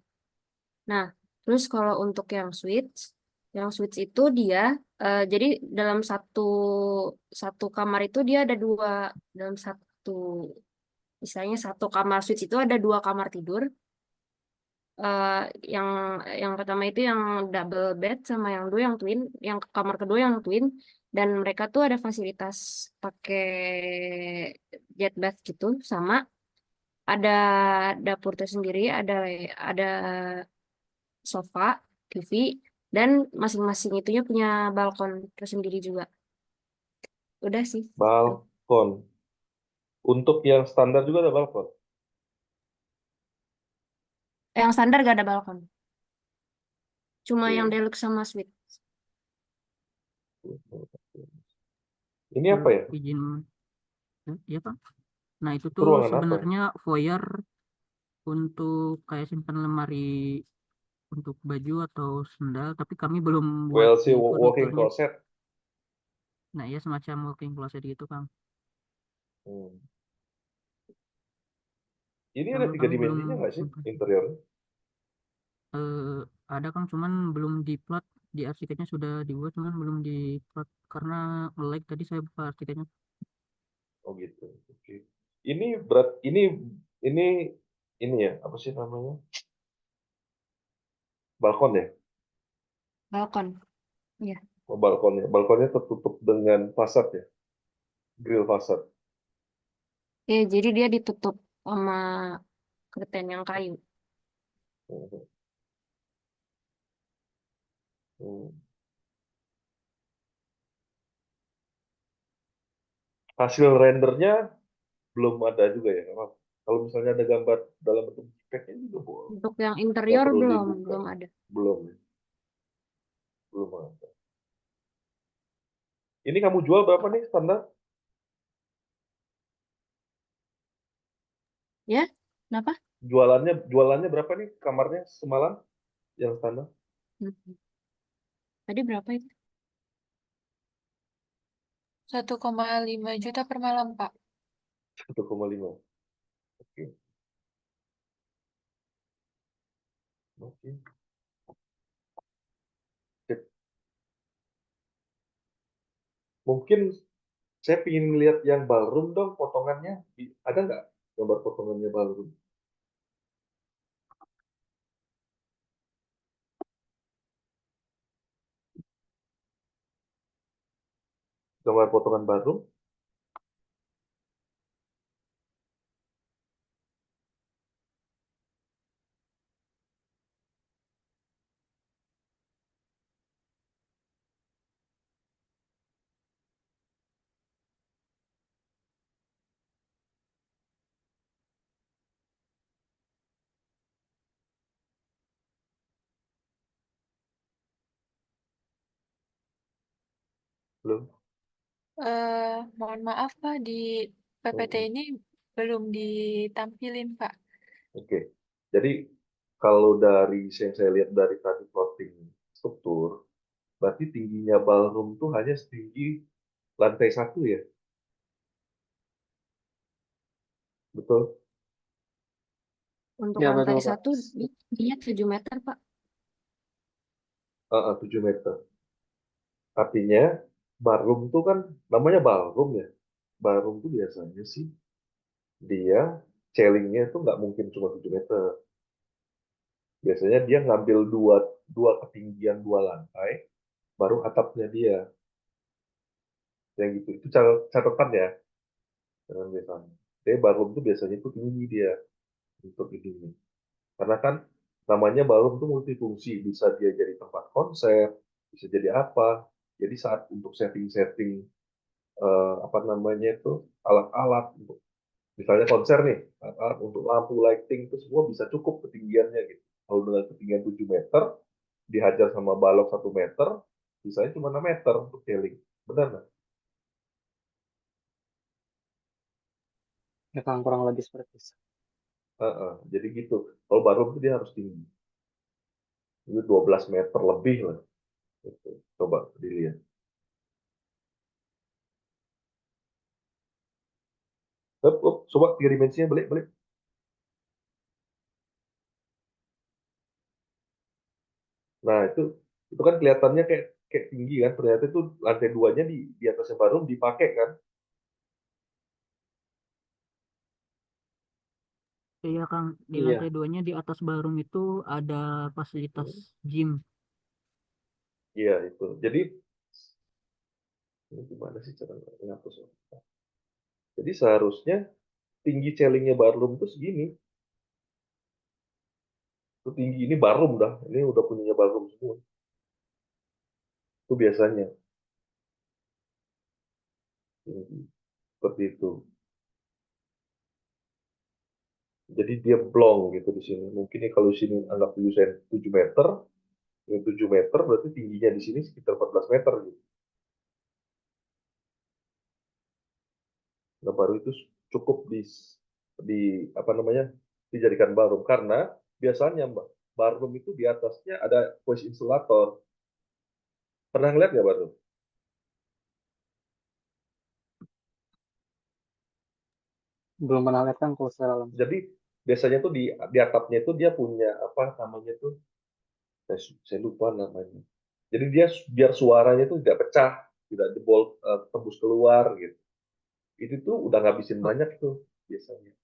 Nah, terus kalau untuk yang suites itu dia jadi dalam satu satu kamar itu dia ada dua, dalam satu misalnya satu kamar suites itu ada 2 kamar tidur. Eh, yang yang pertama itu yang double bed sama yang dua yang twin, yang kamar kedua yang twin, dan mereka tuh ada fasilitas pakai jet bath gitu, sama ada dapur tersendiri, ada sofa, TV, dan masing-masing itunya punya balkon tersendiri juga. Udah sih. Balkon. Untuk yang standar juga ada balkon. Yang standar gak ada balkon. Cuma yang Oke. deluxe sama suite. Ini apa ya? Izin ya Pak. Nah itu Itu tuh ruangan apa ya? sebenarnya foyer untuk kayak simpan lemari untuk baju atau sendal, tapi kami belum buat WLC, di walk-in furniturnya. closet. Nah ya semacam walking closet gitu Kang. Hmm. Ini ada Namun 3 kami belum dimensinya nggak sih simpan. interiornya? Ada Kang, cuman belum diplot, di arsiteknya sudah dibuat cuman belum diplot karena nge-lag tadi saya buka arsiteknya. Oh gitu. Oke. Ini berat. Ini ini ya apa sih namanya? Balkon ya? Balkon. Ya. Oh, balkonnya. Balkonnya tertutup dengan fasad ya? Grill fasad. Ya, jadi dia ditutup sama curtain yang kayu. Hmm. Hmm. Hasil rendernya belum ada juga ya? Kalau misalnya ada gambar dalam bentuk JPEG-nya juga boleh. Untuk yang Nggak interior perlu belum, dibuka. belum ada. Belum ya? Belum ada. Ini kamu jual berapa nih standar? Ya, kenapa? Jualannya berapa nih kamarnya semalam yang standar? Hmm. Tadi berapa itu? 1,5 juta per malam, Pak. 1,5. Oke. Oke. Sip. Mungkin saya ingin lihat yang ballroom dong potongannya. Ada nggak gambar potongannya ballroom? Gambar potongan ballroom? Belum? Mohon maaf Pak, di PPT Mm-mm. ini belum ditampilin Pak. Oke. Jadi kalau dari yang saya lihat dari tadi plotting struktur, berarti tingginya ballroom tuh hanya setinggi lantai 1 ya, betul? Untuk Ya lantai betul Pak. 1 dia 7 meter, Pak. 7 meter. Artinya ballroom tuh kan namanya ballroom ya. Ballroom tuh biasanya sih dia ceilingnya itu nggak mungkin cuma 7 meter. Biasanya dia ngambil dua ketinggian 2 lantai, baru atapnya dia. Yang gitu. Itu catatan ya. Jangan biasanya. Jadi ballroom tuh biasanya itu tinggi dia untuk ini. Karena kan namanya ballroom tuh multifungsi. Bisa dia jadi tempat konser, bisa jadi apa. Jadi saat untuk setting-setting apa namanya itu alat-alat untuk misalnya konser nih, alat untuk lampu lighting itu semua bisa cukup ketinggiannya gitu. Kalau dengan ketinggian 7 meter dihajar sama balok 1 meter, sisanya cuma 6 meter untuk ceiling. Benar nggak? Ya kan kurang lebih seperti itu. Jadi gitu. Kalau ballroom itu dia harus tinggi. Itu 12 meter lebih lah. Gitu. Coba dilihat. Coba 3 dimensinya balik. Nah, itu kan kelihatannya kayak kayak tinggi kan. Ternyata itu lantai 2-nya di atasnya ballroom dipakai kan. Iya Kang, di Iya. lantai 2-nya di atas ballroom itu ada fasilitas gym. Iya, itu. Jadi ini gimana sih cara ngapus? Jadi seharusnya tinggi ceilingnya ballroom itu segini. Itu tinggi ini ballroom dah. Ini udah punyanya ballroom semua. Itu biasanya. Seperti itu. Jadi dia blong gitu di sini. Mungkin ya kalau di sini anggap 7 meter, yang 7 meter berarti tingginya di sini sekitar 14 meter gitu. Nah, baru itu cukup di apa namanya dijadikan ballroom karena biasanya Mbak, ballroom itu di atasnya ada voice insulator. Pernah ngeliat nggak ballroom? Belum pernah lihat kan kalau secara langsung. Jadi biasanya tuh di atapnya itu dia punya apa namanya tuh saya lupa namanya. Jadi dia biar suaranya itu tidak pecah, tidak jebol tembus keluar gitu. Itu tuh udah ngabisin Oh, banyak tuh biasanya.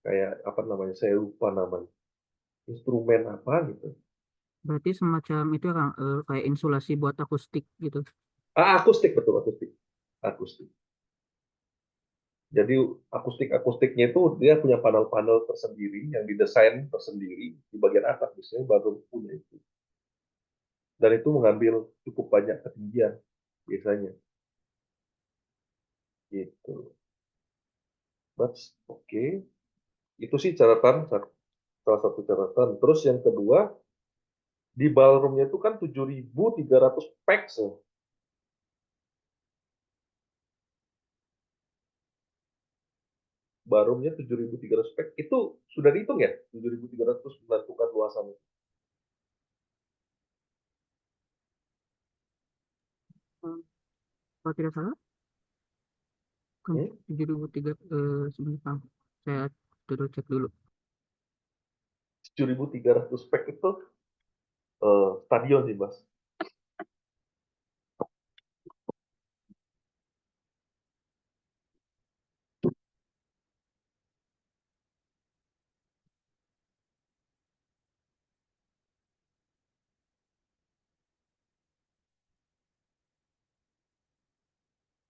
Kayak apa namanya? Saya lupa namanya. Instrumen apa gitu. berarti semacam itu ya Kang, kayak insulasi buat akustik gitu. Akustik betul akustik. Akustik. Jadi akustiknya itu dia punya panel-panel tersendiri yang didesain tersendiri di bagian atas biasanya baru punya itu. Dan itu mengambil cukup banyak ketinggian biasanya. Gitu. That's oke. Itu sih catatan salah satu catatan. Terus yang kedua di ballroomnya itu kan 7.300 peks ya. Ballroomnya 7.300 peks itu sudah dihitung ya 7.300 menentukan luasan. Kalau tidak salah, kan Hmm? 7.300 sebentar Kang. Saya dulu cek dulu. 7.300 peks itu stadion sih mas.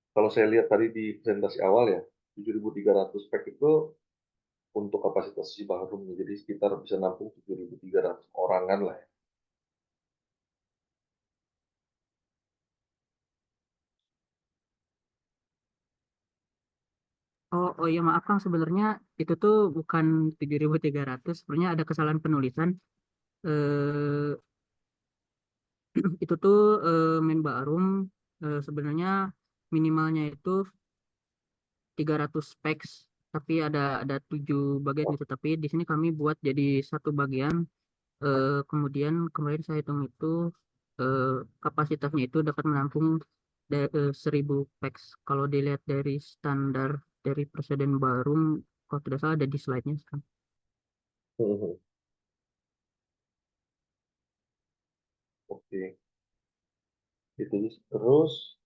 Kalau saya lihat tadi di presentasi awal ya 7.300 peks itu untuk kapasitas si ballroomnya jadi sekitar bisa nampung 7.300 orangan lah ya. Oh iya maaf Kang, sebenarnya itu tuh bukan 7.300, sebenarnya ada kesalahan penulisan. Eh, itu tuh main ballroom sebenarnya minimalnya itu 300 peks, tapi ada 7 bagian gitu. Tapi di sini kami buat jadi satu bagian. Kemudian kemarin saya hitung itu kapasitasnya itu dapat menampung 1000 peks. Kalau dilihat dari standar dari presiden baru, kalau tidak salah ada di slide-nya sekarang. Oke. Itu terus.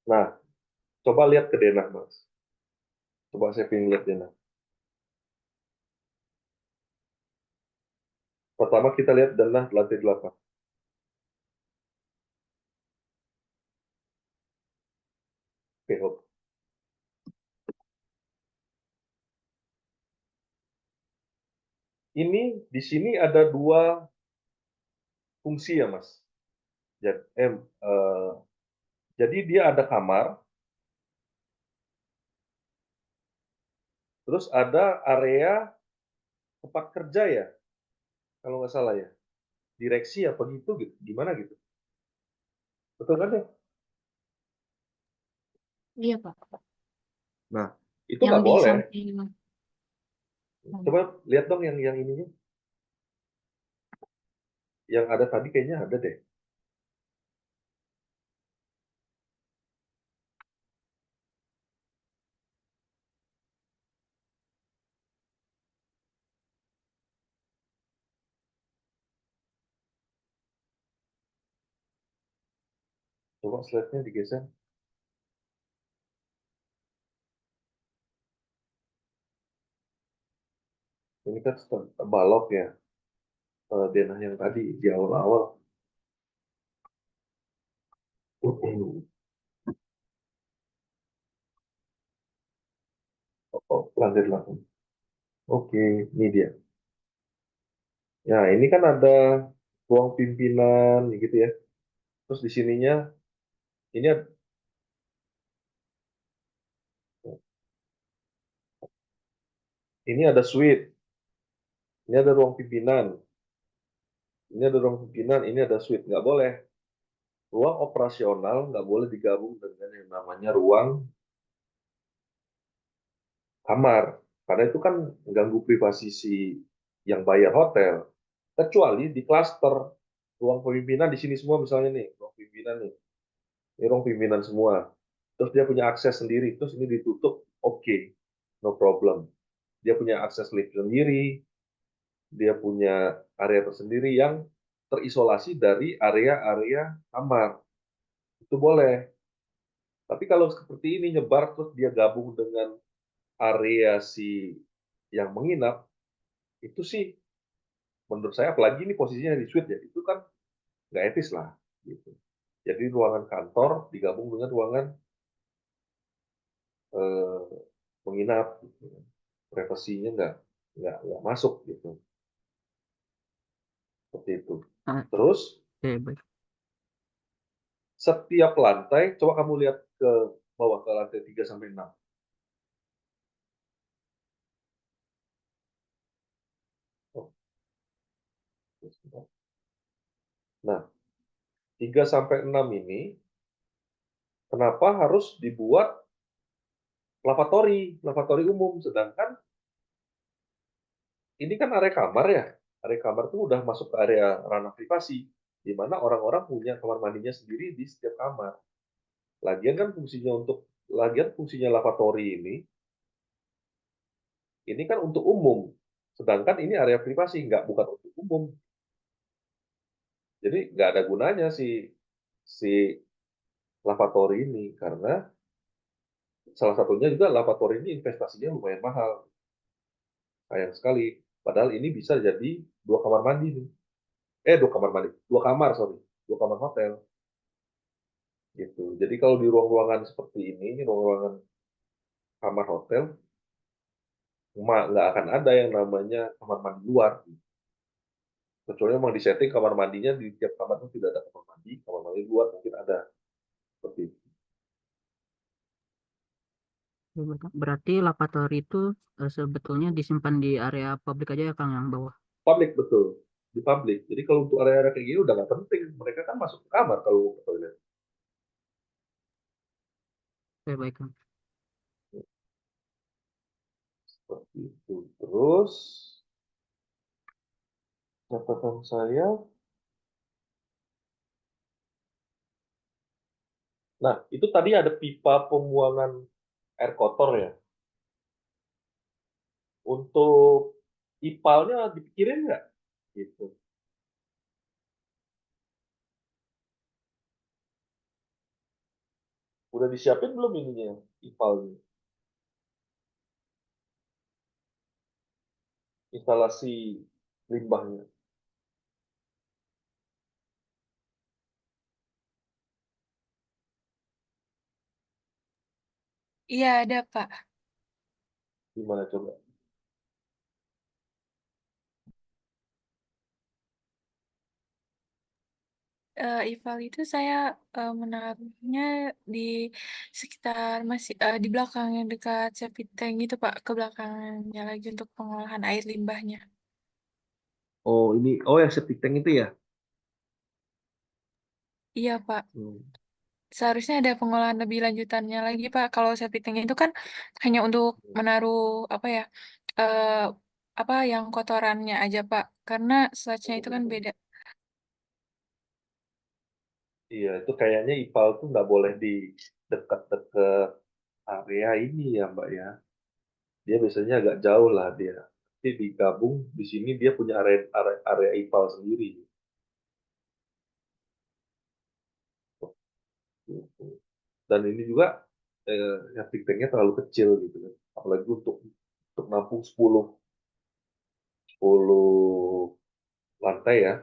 Nah, coba lihat ke denah, Mas. Coba saya pengen lihat denah. Pertama kita lihat denah lantai 8. Oke, Hop. Ini di sini ada 2 fungsi ya, Mas. Jadi dia ada kamar, terus ada area tempat kerja ya, kalau nggak salah ya. Direksi apa gitu, gimana gitu. Betul kan ya? Iya, Pak. Nah, itu Yang nggak di boleh. samping. Coba lihat dong yang ininya. Yang ada tadi kayaknya ada deh. Coba slide-nya digeser. Ini kan balok ya. Denah yang tadi di awal-awal. Oh, lantai 8. Oke, ini dia. Ya, ini kan ada ruang pimpinan gitu ya. Terus di sininya ini ada suite. Ini ada ruang pimpinan. Ini ada ruang pimpinan, ini ada suite. Nggak boleh. Ruang operasional nggak boleh digabung dengan yang namanya ruang kamar. Karena itu kan mengganggu privasi si yang bayar hotel. Kecuali di klaster ruang pemimpinan di sini semua misalnya nih, ruang pimpinan nih. Ini ruang pimpinan semua. Terus dia punya akses sendiri, terus ini ditutup, oke, no problem. Dia punya akses lift sendiri, dia punya area tersendiri yang terisolasi dari area-area kamar. Itu boleh. Tapi kalau seperti ini nyebar terus dia gabung dengan area si yang menginap, itu sih menurut saya, apalagi ini posisinya di suite ya, itu kan nggak etis lah. Gitu. Jadi ruangan kantor digabung dengan ruangan menginap, gitu. Privasinya nggak masuk gitu. Seperti itu. Terus Baik. setiap lantai, coba kamu lihat ke bawah ke lantai 3 sampai 6. Nah, 3 sampai 6 ini kenapa harus dibuat lavatory umum, sedangkan ini kan area kamar ya. Area kamar itu udah masuk ke area ranah privasi, di mana orang-orang punya kamar mandinya sendiri di setiap kamar. Lagian fungsinya lavatory ini kan untuk umum, sedangkan ini area privasi, bukan untuk umum. Jadi nggak ada gunanya si lavatory ini, karena salah satunya juga lavatory ini investasinya lumayan mahal. Sayang sekali. Padahal ini bisa jadi 2 kamar mandi nih. 2 kamar mandi, 2 kamar, sorry. 2 kamar hotel. Gitu. Jadi kalau di ruang-ruangan seperti ini ruang-ruangan kamar hotel, nggak akan ada yang namanya kamar mandi luar. Kecuali memang disetting kamar mandinya di tiap kamar itu tidak ada kamar mandi luar mungkin ada. Seperti itu. Berarti lavatory itu sebetulnya disimpan di area publik aja ya, Kang, yang bawah. Publik, betul. Di publik. Jadi kalau untuk area-area kayak gini udah nggak penting. Mereka kan masuk ke kamar kalau ke toilet. Oke, baik, Kang. Seperti itu. Terus catatan saya, nah itu tadi ada pipa pembuangan air kotor ya. Untuk ipalnya dipikirin nggak? Gitu. Udah disiapin belum ininya, ipalnya? Instalasi limbahnya. Iya, ada, Pak. Gimana coba? IPAL itu saya menaruhnya di sekitar di belakang yang dekat septic tank itu, Pak, ke belakangnya lagi untuk pengolahan air limbahnya. Oh ini, oh yang septic tank itu ya? Iya, Pak. Hmm. Seharusnya ada pengolahan lebih lanjutannya lagi, Pak. Kalau septic tank itu kan hanya untuk menaruh apa ya, eh, apa yang kotorannya aja, Pak. Karena sludge-nya itu kan beda. Iya, itu kayaknya ipal tuh nggak boleh di dekat-dekat area ini ya, Mbak ya. Dia biasanya agak jauh lah dia. Nanti digabung di sini dia punya area ipal sendiri. Dan ini juga septic tanknya terlalu kecil gitu kan. Apalagi untuk nampung 10 lantai ya.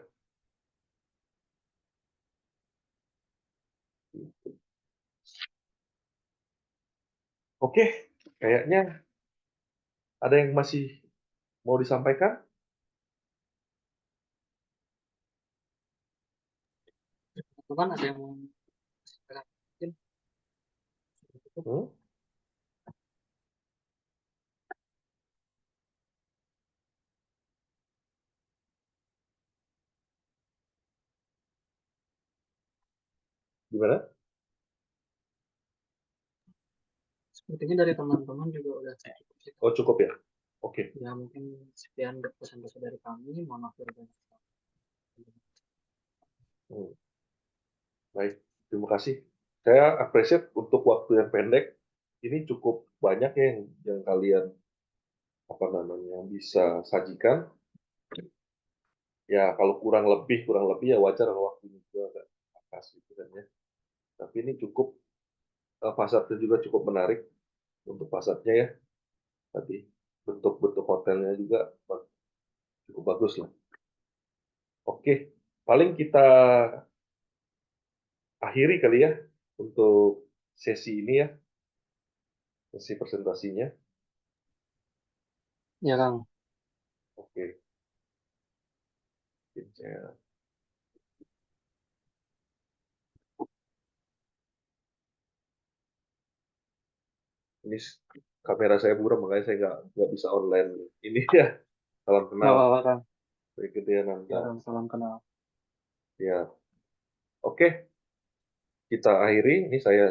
Oke, kayaknya ada yang masih mau disampaikan? Teman ada yang mau mungkin Hmm? Gimana? sepertinya dari teman-teman juga udah cukup sih. Oh cukup ya? Oke. Ya mungkin sekian pesan-pesan dari kami. Mohon maaf dari banyak. Hmm. Baik, terima kasih. Saya appreciate untuk waktu yang pendek. Ini cukup banyak ya yang kalian apa namanya bisa sajikan. Ya kalau kurang lebih ya wajar kalau waktunya juga agak pas gitu kan ya. Tapi ini cukup fasadnya juga cukup menarik untuk fasadnya ya. Tadi bentuk-bentuk hotelnya juga cukup bagus lah. Oke, paling kita akhiri kali ya untuk sesi ini ya, sesi presentasinya. Ya Kang. Oke. Mungkin saya ini kamera saya buram makanya saya nggak bisa online ini ya. Salam Nggak kenal. apa-apa Kang. Berikutnya Ya Nanda. Kang, salam kenal. Ya. Oke. Kita akhiri. Ini saya